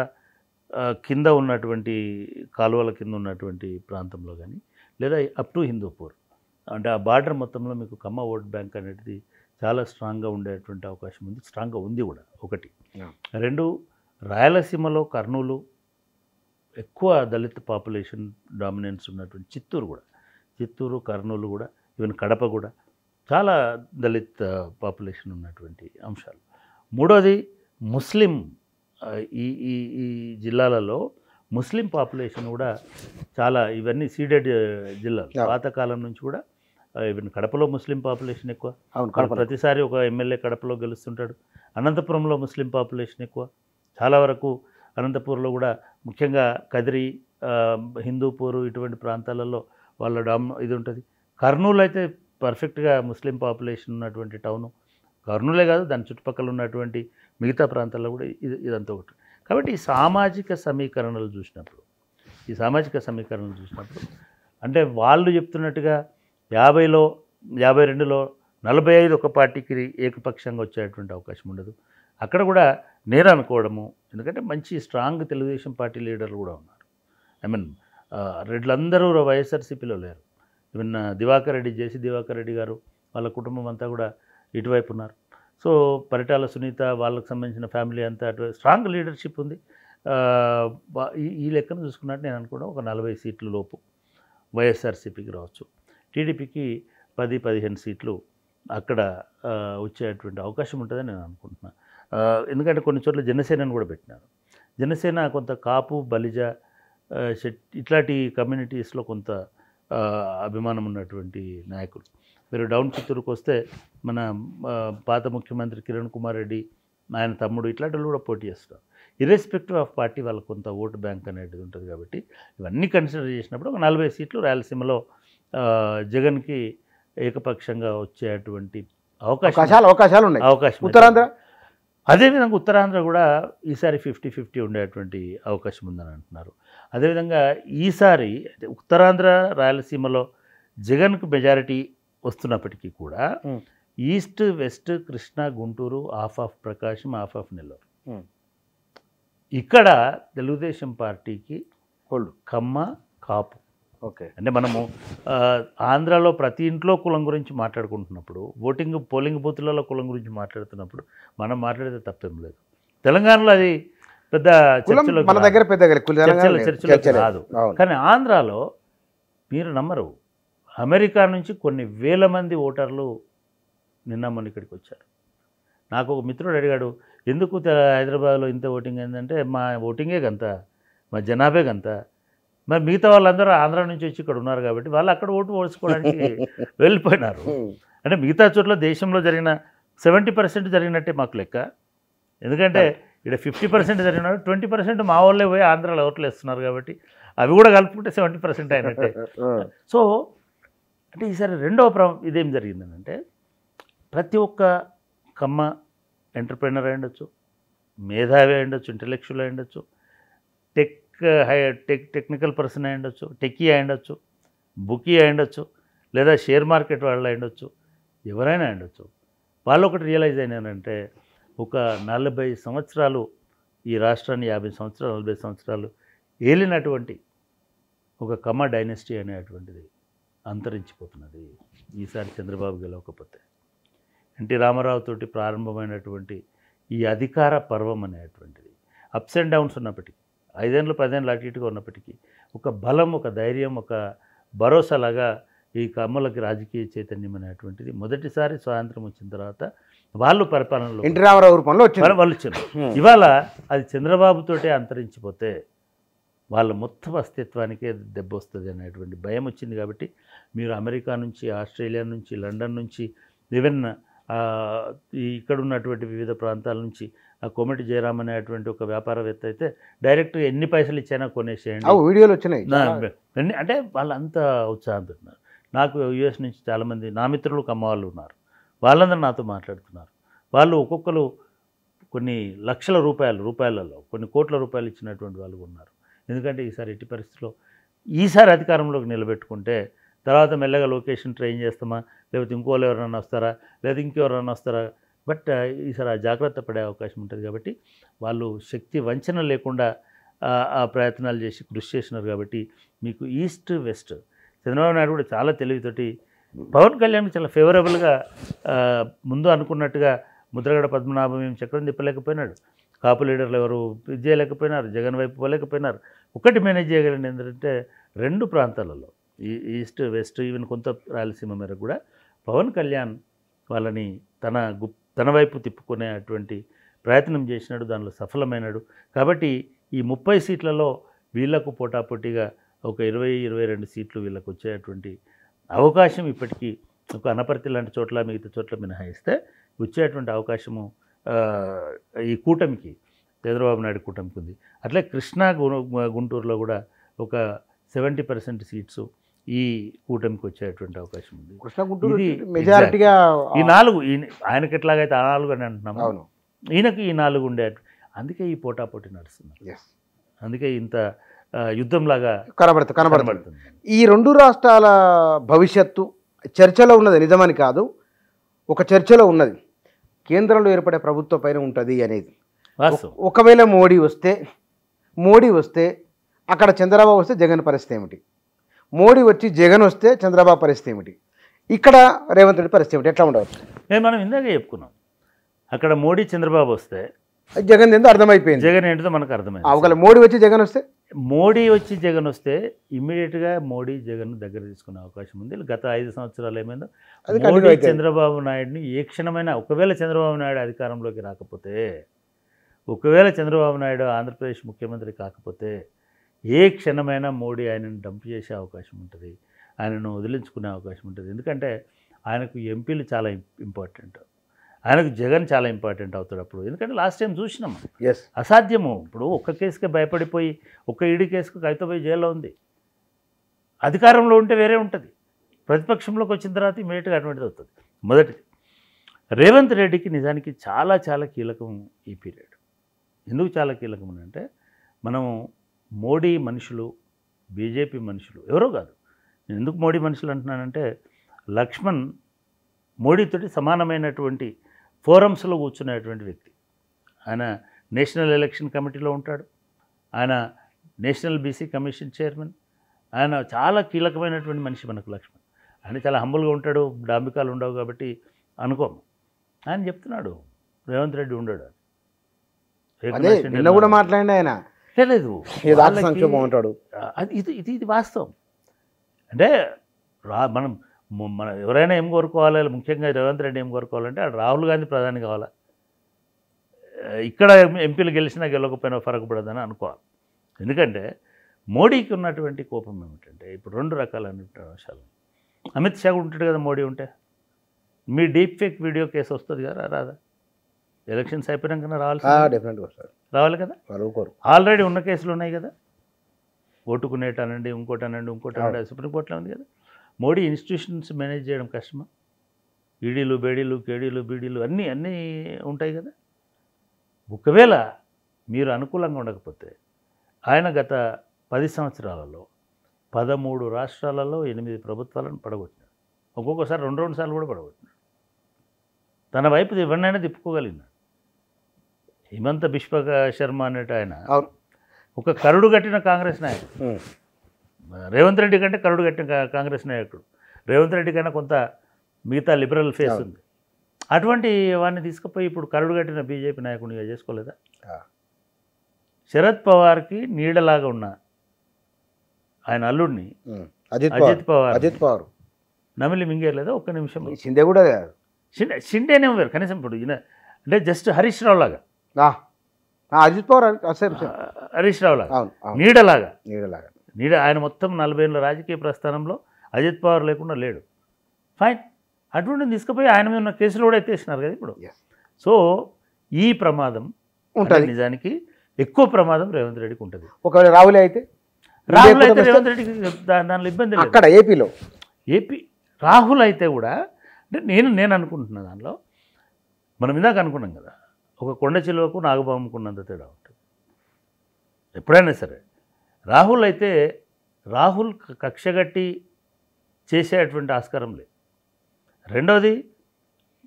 కింద ఉన్నటువంటి కాలువల కింద ఉన్నటువంటి ప్రాంతంలో కానీ లేదా అప్ టు హిందూపూర్ అంటే ఆ బార్డర్ మొత్తంలో మీకు కమ్మ ఓట్ బ్యాంక్ అనేది చాలా స్ట్రాంగ్గా ఉండేటువంటి అవకాశం ఉంది, స్ట్రాంగ్గా ఉంది కూడా ఒకటి. రెండు, రాయలసీమలో కర్నూలు ఎక్కువ దళిత పాపులేషన్ డామినెన్స్ ఉన్నటువంటి చిత్తూరు కర్నూలు కూడా ఈవెన్ కడప కూడా చాలా దళిత్ పాపులేషన్ ఉన్నటువంటి అంశాలు. మూడోది ముస్లిం ఈ ఈ ఈ జిల్లాలలో ముస్లిం పాపులేషన్ కూడా చాలా, ఇవన్నీ సీడెడ్ జిల్లాలు పాతకాలం నుంచి కూడా. ఈవెన్ కడపలో ముస్లిం పాపులేషన్ ఎక్కువ, ప్రతిసారి ఒక ఎమ్మెల్యే కడపలో గెలుస్తుంటాడు. అనంతపురంలో ముస్లిం పాపులేషన్ ఎక్కువ, చాలా వరకు అనంతపూర్లో కూడా ముఖ్యంగా కదిరి హిందూపూరు ఇటువంటి ప్రాంతాలలో వాళ్ళ ఇది ఉంటుంది. కర్నూలు అయితే పర్ఫెక్ట్గా ముస్లిం పాపులేషన్ ఉన్నటువంటి టౌను. కర్నూలే కాదు దాని చుట్టుపక్కల ఉన్నటువంటి మిగతా ప్రాంతాల్లో కూడా ఇదంతా ఒకటి. కాబట్టి ఈ సామాజిక సమీకరణలు చూసినప్పుడు అంటే వాళ్ళు చెప్తున్నట్టుగా 50లో 52లో 45 ఒక పార్టీకి ఏకపక్షంగా వచ్చేటువంటి అవకాశం ఉండదు. అక్కడ కూడా నేను అనుకోవడము, ఎందుకంటే మంచి స్ట్రాంగ్ తెలుగుదేశం పార్టీ లీడర్లు కూడా ఉన్నారు. ఐ మీన్ రెడ్లందరూ వైఎస్ఆర్సీపీలో లేరు. ఈవెన్ జేసీ దివాకర్ రెడ్డి గారు వాళ్ళ కుటుంబం అంతా కూడా ఇటువైపు ఉన్నారు. సో పరిటాల సునీత వాళ్ళకు సంబంధించిన ఫ్యామిలీ అంతా అటు స్ట్రాంగ్ లీడర్షిప్ ఉంది. ఈ లెక్కను చూసుకున్నట్టు నేను అనుకోవడం ఒక 40 సీట్ల లోపు వైఎస్ఆర్సీపీకి రావచ్చు. టీడీపీకి 10-15 సీట్లు అక్కడ వచ్చేటువంటి అవకాశం ఉంటుందని నేను అనుకుంటున్నాను. ఎందుకంటే కొన్ని చోట్ల జనసేనను కూడా పెట్టినారు. జనసేన కొంత కాపు బలిజ ఇట్లాంటి కమ్యూనిటీస్లో కొంత అభిమానం ఉన్నటువంటి నాయకులు. మీరు డౌన్ చిత్తూరుకు వస్తే మన పాత ముఖ్యమంత్రి కిరణ్ కుమార్ రెడ్డి ఆయన తమ్ముడు ఇట్లాంటి వాళ్ళు కూడా పోటీ చేస్తారు. ఇర్రెస్పెక్టివ్ ఆఫ్ పార్టీ వాళ్ళకు కొంత ఓటు బ్యాంక్ అనేది ఉంటుంది. కాబట్టి ఇవన్నీ కన్సిడర్ చేసినప్పుడు ఒక 40 సీట్లు రాయలసీమలో జగన్కి ఏకపక్షంగా వచ్చేటువంటి అవకాశాలు ఉన్నాయి. ఉత్తరాంధ్ర అదేవిధంగా ఉత్తరాంధ్ర కూడా ఈసారి 50-50 ఉండేటువంటి అవకాశం ఉందని అంటున్నారు. అదేవిధంగా ఈసారి ఉత్తరాంధ్ర రాయలసీమలో జగన్కు మెజారిటీ వస్తున్నప్పటికీ కూడా east west Krishna Guntur half of Prakasam half of Nellore ఇక్కడ తెలుగుదేశం పార్టీకి కమ్మ కాపు. ఓకే, అంటే మనము ఆంధ్రాలో ప్రతి ఇంట్లో కులం గురించి మాట్లాడుకుంటున్నప్పుడు పోలింగ్ బూత్లలో కులం గురించి మాట్లాడుతున్నప్పుడు మనం మాట్లాడితే తప్పేం లేదు. తెలంగాణలో అది పెద్ద చర్చలో కాదు. కానీ ఆంధ్రాలో మీరు నమ్మరు, అమెరికా నుంచి కొన్ని వేల మంది ఓటర్లు నిన్న మొన్న ఇక్కడికి వచ్చారు. నాకు ఒక మిత్రుడు అడిగాడు, ఎందుకు హైదరాబాద్లో ఇంత ఓటింగ్ అయిందంటే మా ఓటింగే గంత, మా జనాభే గంత, మరి మిగతా వాళ్ళందరూ ఆంధ్ర నుంచి వచ్చి ఇక్కడ ఉన్నారు కాబట్టి వాళ్ళు అక్కడ ఓటు ఓడ్చుకోవడానికి వెళ్ళిపోయినారు. అంటే మిగతా చోట్ల దేశంలో జరిగిన 70% జరిగినట్టే మాకు లెక్క. ఎందుకంటే ఇక్కడ 50% జరిగినాడు, 20% మా వాళ్ళే పోయి ఆంధ్రాలో ఓట్లు వేస్తున్నారు కాబట్టి అవి కూడా కలుపుకుంటే 70% అయినట్టే. సో అంటే ఈసారి రెండవ ఇదేం జరిగిందనంటే ప్రతి ఒక్క కమ్మ ఎంటర్ప్రెనర్ అయి ఉండొచ్చు, మేధావి అయి ఉండొచ్చు, ఇంటలెక్చువల్ అయి ఉండొచ్చు, టెక్నికల్ పర్సన్ అయి ఉండొచ్చు, టెక్కీ అయి ఉండొచ్చు, బుకీ అయి ఉండొచ్చు, లేదా షేర్ మార్కెట్ వాళ్ళు అయి ఉండొచ్చు, ఎవరైనా అయి ఉండొచ్చు. వాళ్ళు ఒకటి రియలైజ్ అయినారంటే ఒక 40 సంవత్సరాలు ఈ రాష్ట్రాన్ని 50 సంవత్సరాలు 40 సంవత్సరాలు ఏలినటువంటి ఒక కమ్మ డైనెస్టీ అనేటువంటిది అంతరించిపోతున్నది ఈసారి చంద్రబాబు గెలవకపోతే. ఎన్టీ రామారావు తోటి ప్రారంభమైనటువంటి ఈ అధికార పర్వం అనేటువంటిది అప్స్ అండ్ డౌన్స్ ఉన్నప్పటికీ 5 ఏళ్ళు 10 ఏళ్ళు అటు ఇటుగా ఉన్నప్పటికీ ఒక బలం, ఒక ధైర్యం, ఒక భరోసాలాగా ఈ కమ్మలకి రాజకీయ చైతన్యం అనేటువంటిది మొదటిసారి స్వాతంత్రం వచ్చిన తర్వాత వాళ్ళు పరిపాలనలో ఎన్టీ రామారావు రూపంలో వాళ్ళు వచ్చారు. ఇవాళ అది చంద్రబాబుతోటే అంతరించిపోతే వాళ్ళ మొత్తం అస్తిత్వానికే దెబ్బ వస్తుంది అనేటువంటి భయం వచ్చింది. కాబట్టి మీరు అమెరికా నుంచి, ఆస్ట్రేలియా నుంచి, లండన్ నుంచి, ఈవెన్ ఇక్కడ ఉన్నటువంటి వివిధ ప్రాంతాల నుంచి ఆ కోమటి జయరామ్ అనేటువంటి ఒక వ్యాపారవేత్త అయితే డైరెక్ట్గా ఎన్ని పైసలు ఇచ్చైనా కొనేసేయండి వీడియోలు వచ్చినాయి అంటే వాళ్ళంతా ఉత్సాహంతో ఉన్నారు. నాకు యుఎస్ నుంచి చాలామంది నా మిత్రులు కమ్మవాళ్ళు ఉన్నారు, వాళ్ళందరూ నాతో మాట్లాడుతున్నారు. వాళ్ళు ఒక్కొక్కరు కొన్ని లక్షల రూపాయలలో కొన్ని కోట్ల రూపాయలు ఇచ్చినటువంటి వాళ్ళు ఉన్నారు. ఎందుకంటే ఈసారి ఎట్టి పరిస్థితిలో ఈసారి అధికారంలోకి నిలబెట్టుకుంటే తర్వాత మెల్లగా లొకేషన్ ట్రైన్ చేస్తామా, లేకపోతే ఇంకోళ్ళు ఎవరైనా వస్తారా, లేదా ఇంకెవరైనా వస్తారా. బట్ ఈసారి ఆ జాగ్రత్త పడే అవకాశం ఉంటుంది కాబట్టి వాళ్ళు శక్తి వంచన లేకుండా ఆ ప్రయత్నాలు చేసి కృషి చేసినారు. కాబట్టి మీకు ఈస్ట్ వెస్ట్ చంద్రబాబు నాయుడు కూడా చాలా తెలివితోటి పవన్ కళ్యాణ్ చాలా ఫేవరబుల్గా ముందు అనుకున్నట్టుగా ముద్రగడ పద్మనాభం ఏం చక్రం తిప్పలేకపోయినాడు, కాపు లీడర్లు ఎవరు ఇది చేయలేకపోయినారు, జగన్ వైపు పోలేకపోయినారు. ఒకటి మేనేజ్ చేయగలిగింది ఏంటంటే 2 ప్రాంతాలలో ఈస్ట్ వెస్ట్ ఈవెన్ కొంత రాయలసీమ మేరకు కూడా పవన్ కళ్యాణ్ వాళ్ళని తన వైపు తిప్పుకునేటువంటి ప్రయత్నం చేసినాడు, దానిలో సఫలమైనాడు. కాబట్టి ఈ 30 సీట్లలో వీళ్లకు పోటాపోటీగా ఒక 20-22 సీట్లు వీళ్ళకు వచ్చేటువంటి అవకాశం ఇప్పటికీ ఒక అనపర్తి లాంటి చోట్ల మిగతా చోట్ల మినహాయిస్తే వచ్చేటువంటి అవకాశము ఈ కూటమికి, చంద్రబాబు నాయుడు కూటమికి ఉంది. అట్లే కృష్ణా గుంటూరులో కూడా ఒక 70% సీట్స్ ఈ కూటమికి వచ్చేటువంటి అవకాశం ఉంది. కృష్ణా గుంటూరు మెజారిటీగా ఈ 4 ఆయనకి ఎట్లాగైతే ఆ 4 అని అంటున్నాము, అవును, ఈయనకి ఈ 4 ఉండే. అందుకే ఈ పోటాపోటీ నడుస్తుంది. అందుకే ఇంత యుద్ధంలాగా కనబడుతుంది. ఈ 2 రాష్ట్రాల భవిష్యత్తు చర్చలో ఉన్నది, నిజమని కాదు, ఒక చర్చలో ఉన్నది, కేంద్రంలో ఏర్పడే ప్రభుత్వం పైన ఉంటుంది అనేది. ఒకవేళ మోడీ వస్తే అక్కడ చంద్రబాబు వస్తే జగన్ పరిస్థితి ఏమిటి, మోడీ వచ్చి జగన్ వస్తే చంద్రబాబు పరిస్థితి ఏమిటి, ఇక్కడ రేవంత్ రెడ్డి పరిస్థితి ఏమిటి, ఎట్లా ఉండవచ్చు? మనం ఇందాక చెప్పుకున్నాం, అక్కడ మోడీ చంద్రబాబు వస్తే జగన్ ఏంటో అర్థమైపోయింది, జగన్ ఏంటో మనకు అర్థమైంది. ఒకవేళ మోడీ వచ్చి జగన్ వస్తే ఇమ్మీడియట్గా మోడీ జగన్ దగ్గర తీసుకునే అవకాశం ఉంది. గత 5 సంవత్సరాలు ఏమైందో మోడీ చంద్రబాబు నాయుడిని ఏ క్షణమైనా, ఒకవేళ చంద్రబాబు నాయుడు అధికారంలోకి రాకపోతే, ఒకవేళ చంద్రబాబు నాయుడు ఆంధ్రప్రదేశ్ ముఖ్యమంత్రి కాకపోతే ఏ క్షణమైనా మోడీ ఆయనను డంప్ చేసే అవకాశం ఉంటుంది, ఆయనను వదిలించుకునే అవకాశం ఉంటుంది. ఎందుకంటే ఆయనకు ఎంపీలు చాలా ఇంపార్టెంట్, ఆయనకు జగన్ చాలా ఇంపార్టెంట్ అవుతాడు అప్పుడు. ఎందుకంటే లాస్ట్ టైం చూసినాం, అసాధ్యము. ఇప్పుడు ఒక్క కేసుకే భయపడిపోయి ఒక్క ఈడీ కేసుకు కవితపోయి జైల్లో ఉంది. అధికారంలో ఉంటే వేరే ఉంటుంది, ప్రతిపక్షంలోకి వచ్చిన తర్వాత ఇమీడియట్గా అటువంటిది అవుతుంది. మొదటిది, రేవంత్ రెడ్డికి నిజానికి చాలా చాలా కీలకం ఈ పీరియడ్. ఎందుకు చాలా కీలకం అంటే, మనం మోడీ మనుషులు, బీజేపీ మనుషులు ఎవరో కాదు. నేను ఎందుకు మోడీ మనుషులు అంటున్నానంటే, లక్ష్మణ్ మోడీతోటి సమానమైనటువంటి ఫోరమ్స్లో కూర్చునేటువంటి వ్యక్తి. ఆయన నేషనల్ ఎలక్షన్ కమిటీలో ఉంటాడు, ఆయన నేషనల్ బీసీ కమిషన్ చైర్మన్, ఆయన చాలా కీలకమైనటువంటి మనిషి మనకు లక్ష్మణ్. ఆయన చాలా హంబుల్గా ఉంటాడు, డాంబికాలు ఉండవు కాబట్టి అనుకోము. ఆయన చెప్తున్నాడు రేవంత్ రెడ్డి ఉండడు, కూడా మాట్లాడి ఆయన లేదు ఇది వాస్తవం. అంటే మన ఎవరైనా ఏం కోరుకోవాలి, ముఖ్యంగా రేవంత్ రెడ్డి ఏం కోరుకోవాలంటే రాహుల్ గాంధీ ప్రధాని కావాలా, ఇక్కడ ఎంపీలు గెలిచినా గెలవకపోయినా ఫరక్ పడదని అనుకోవాలి. ఎందుకంటే మోడీకి ఉన్నటువంటి కోపం ఏమిటంటే, ఇప్పుడు 2 రకాలైనటువంటి అంశాలు. అమిత్ షా ఉంటాడు కదా మోడీ ఉంటే, మీ డీప్ ఫేక్ వీడియో కేసు వస్తుంది కదా, రాదా? ఎలక్షన్స్ అయిపోయినాకన్నా రావాలి కదా. ఆల్రెడీ ఉన్న కేసులు ఉన్నాయి కదా, ఓటుకునేటనండి, ఇంకోటి సుప్రీంకోర్టులో ఉంది కదా. మోడీ ఇన్స్టిట్యూషన్స్ మేనేజ్ చేయడం కష్టమా? ఈడీలు, బేడీలు, కేడీలు, బీడీలు అన్నీ ఉంటాయి కదా. ఒకవేళ మీరు అనుకూలంగా ఉండకపోతే, ఆయన గత 10 సంవత్సరాలలో 13 రాష్ట్రాలలో 8 ప్రభుత్వాలను పడగొట్టినాడు. ఒక్కొక్కసారి 2 సార్లు కూడా పడగొట్టినాడు. తన వైపు ఎవరినైనా తిప్పుకోగలిగినాడు. హిమంత బిశ్వ శర్మ అనేట ఆయన ఒక కరుడు కట్టిన కాంగ్రెస్ నాయకుడు. రేవంత్ రెడ్డి కంటే కరుడు కట్టిన కాంగ్రెస్ నాయకుడు. రేవంత్ రెడ్డి కన్నా కొంత మిగతా లిబరల్ ఫేస్ ఉంది. అటువంటి వాడిని తీసుకుపోయి ఇప్పుడు కరుడు కట్టిన బీజేపీ నాయకుడిగా చేసుకోలేదా? శరద్ పవార్కి నీడలాగా ఉన్న ఆయన అల్లుడిని అజిత్ పవార్ నమిలి మింగేయలేదా ఒక్క నిమిషం? షిండే కూడా షిండేనే వేరు కనీసం. ఇప్పుడు ఈయన అంటే జస్ట్ హరీష్ రావు లాగా, అజిత్ పవార్ హరీష్ రావు లాగా నీడలాగా. ఆయన మొత్తం 40 ఏళ్ళ రాజకీయ ప్రస్థానంలో అజిత్ పవార్ లేకుండా లేడు. ఫైన్, అటువంటి తీసుకుపోయి ఆయన మీద ఉన్న కేసులు కూడా ఎత్తేసినారు కదా ఇప్పుడు. సో ఈ ప్రమాదం ఉంటుంది. నిజానికి ఎక్కువ ప్రమాదం రేవంత్ రెడ్డికి ఉంటుంది. ఒకవేళ రాహుల్ అయితే రేవంత్ రెడ్డికి దానిలో ఇబ్బంది లేదు. అక్కడ ఏపీ రాహుల్ అయితే కూడా అంటే నేను అనుకుంటున్న దానిలో మనం ఇందాక అనుకున్నాం కదా, ఒక కొండ చిలువకు నాగబాముకున్నంత తేడా ఉంటుంది ఎప్పుడైనా సరే. రాహుల్ కక్షగట్టి చేసేటువంటి ఆస్కారం లేదు. రెండవది,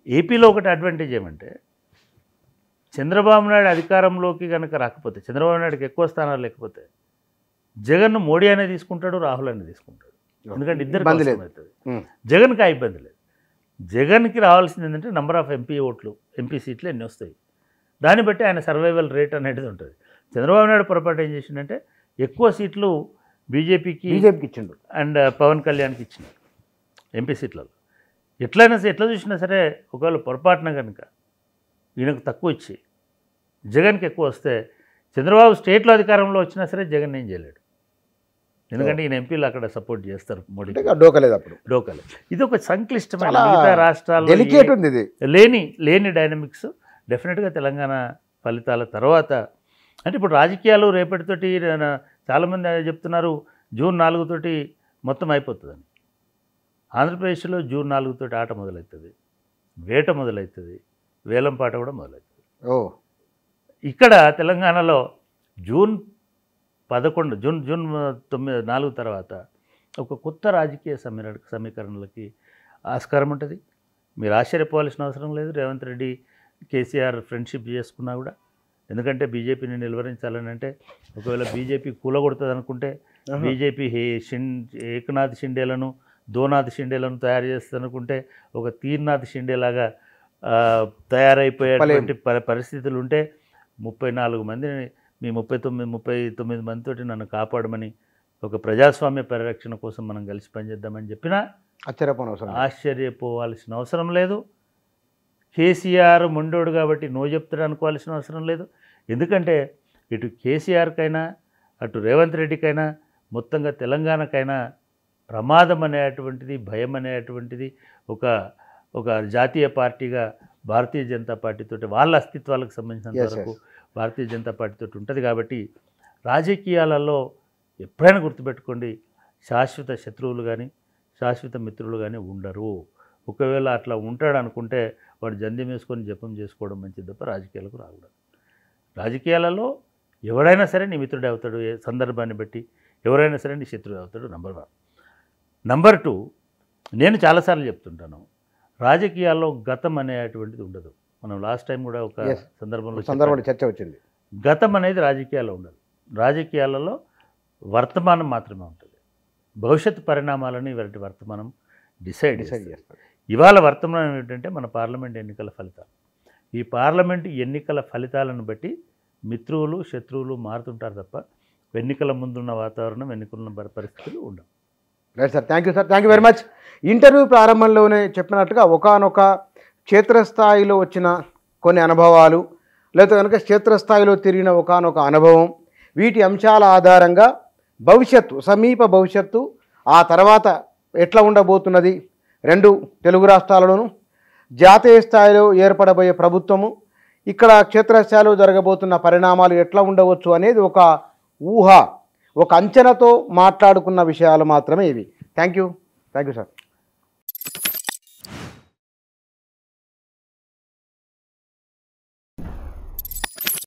ఏపీలో ఒకటి అడ్వాంటేజ్ ఏమంటే, చంద్రబాబు నాయుడు అధికారంలోకి కనుక రాకపోతే, చంద్రబాబు నాయుడుకి ఎక్కువ స్థానాలు లేకపోతే, జగన్ను మోడీ అనే తీసుకుంటాడు, రాహుల్ అనే తీసుకుంటాడు. ఎందుకంటే ఇద్దరికి అవసరం అవుతుంది. జగన్కి ఆ ఇబ్బంది లేదు. జగన్కి రావాల్సింది ఏంటంటే నెంబర్ ఆఫ్ ఎంపీ సీట్లు ఎన్ని వస్తాయి, దాన్ని బట్టి ఆయన సర్వైవల్ రేట్ అనేది ఉంటుంది. చంద్రబాబు నాయుడు పొరపాటు ఏం చేసిందంటే ఎక్కువ సీట్లు బీజేపీకి ఇచ్చిండు అండ్ పవన్ కళ్యాణ్కి ఇచ్చిండు ఎంపీ సీట్లలో. ఎట్లా చూసినా సరే ఒకవేళ పొరపాటున కనుక ఈయనకు తక్కువ ఇచ్చి జగన్కి ఎక్కువ వస్తే, చంద్రబాబు స్టేట్లో అధికారంలో వచ్చినా సరే జగన్ ఏం చేయలేడు. ఎందుకంటే ఈయన ఎంపీలు అక్కడ సపోర్ట్ చేస్తారు మోడీకి. డోకలేదు. ఇది ఒక సంక్లిష్టమైన, మిగతా రాష్ట్రాల్లో లేని డైనమిక్స్ డెఫినెట్గా తెలంగాణ ఫలితాల తర్వాత. అంటే ఇప్పుడు రాజకీయాలు రేపటితోటి చాలామంది చెప్తున్నారు జూన్ 4 మొత్తం అయిపోతుందని. ఆంధ్రప్రదేశ్లో జూన్ 4 ఆట మొదలవుతుంది, వేట మొదలవుతుంది, వేలం పాట కూడా మొదలవుతుంది. ఇక్కడ తెలంగాణలో జూన్ 11 జూన్ 4 తర్వాత ఒక కొత్త రాజకీయ సమీకరణలకి ఆస్కారం ఉంటుంది. మీరు ఆశ్చర్యపోవాల్సిన అవసరం లేదు. రేవంత్ రెడ్డి కేసీఆర్ ఫ్రెండ్షిప్ చేసుకున్నా కూడా, ఎందుకంటే బీజేపీని నిలువరించాలని అంటే, ఒకవేళ బీజేపీ కూలగొడుతుంది అనుకుంటే, బీజేపీ ఏకనాథ్ షిండేలను దోనాథ్ షిండేలను తయారు చేస్తుంది అనుకుంటే, ఒక తీర్నాథ్ షిండేలాగా తయారైపోయేటువంటి పరిస్థితులు ఉంటే, 34 మందిని మీ 39 మందితోటి నన్ను కాపాడమని, ఒక ప్రజాస్వామ్య పరిరక్షణ కోసం మనం కలిసి పనిచేద్దామని చెప్పినా ఆశ్చర్యపోవాల్సిన అవసరం లేదు. కేసీఆర్ మొండోడు కాబట్టి నో చెప్తాడు అనుకోవాల్సిన అవసరం లేదు. ఎందుకంటే ఇటు కేసీఆర్కైనా అటు రేవంత్ రెడ్డికైనా మొత్తంగా తెలంగాణకైనా ప్రమాదం అనేటువంటిది, భయం అనేటువంటిది ఒక జాతీయ పార్టీగా భారతీయ జనతా పార్టీతో, వాళ్ళ అస్తిత్వాలకు సంబంధించినంత వరకు భారతీయ జనతా పార్టీతో ఉంటుంది. కాబట్టి రాజకీయాలలో ఎప్పుడైనా గుర్తుపెట్టుకోండి, శాశ్వత శత్రువులు కానీ శాశ్వత మిత్రులు కానీ ఉండరు. ఒకవేళ అట్లా ఉంటాడు అనుకుంటే వాడు జంధ్యం వేసుకొని జపం చేసుకోవడం మంచిది తప్ప రాజకీయాలకు రాకూడదు. రాజకీయాలలో ఎవరైనా సరే నీ మిత్రుడే అవుతాడు, ఏ సందర్భాన్ని బట్టి ఎవరైనా సరే నీ శత్రువు అవుతాడు. నెంబర్ 1. నెంబర్ 2, నేను చాలాసార్లు చెప్తుంటాను, రాజకీయాల్లో గతం అనేటువంటిది ఉండదు. మనం లాస్ట్ టైం కూడా ఒక సందర్భంలో చర్చ వచ్చింది. గతం అనేది రాజకీయాల్లో ఉండదు. రాజకీయాలలో వర్తమానం మాత్రమే ఉంటుంది. భవిష్యత్తు పరిణామాలని ఇవాళ వర్తమానం డిసైడ్ చేస్తారు. ఇవాళ వర్తమానం ఏంటంటే మన పార్లమెంట్ ఎన్నికల ఫలితాలు. ఈ పార్లమెంటు ఎన్నికల ఫలితాలను బట్టి మిత్రువులు శత్రువులు మారుతుంటారు తప్ప ఎన్నికల ముందున్న వాతావరణం, ఎన్నికల పరిస్థితులు ఉండవు. Right sir, thank you sir, thank you very much. Interview ప్రారంభంలోనే చెప్పినట్టుగా ఒకానొక క్షేత్రస్థాయిలో వచ్చిన కొన్ని అనుభవాలు, లేకపోతే కనుక క్షేత్రస్థాయిలో తిరిగిన ఒకానొక అనుభవం, వీటి అంశాల ఆధారంగా భవిష్యత్తు, సమీప భవిష్యత్తు, ఆ తర్వాత ఎట్లా ఉండబోతున్నది, 2 తెలుగు రాష్ట్రాలలోనూ జాతీయ స్థాయిలో ఏర్పడబోయే ప్రభుత్వము, ఇక్కడ క్షేత్రస్థాయిలో జరగబోతున్న పరిణామాలు ఎట్లా ఉండవచ్చు అనేది ఒక ఊహ, ఒక అంచనాతో మాట్లాడుకున్న విషయాలు మాత్రమే ఇవి. Thank you sir.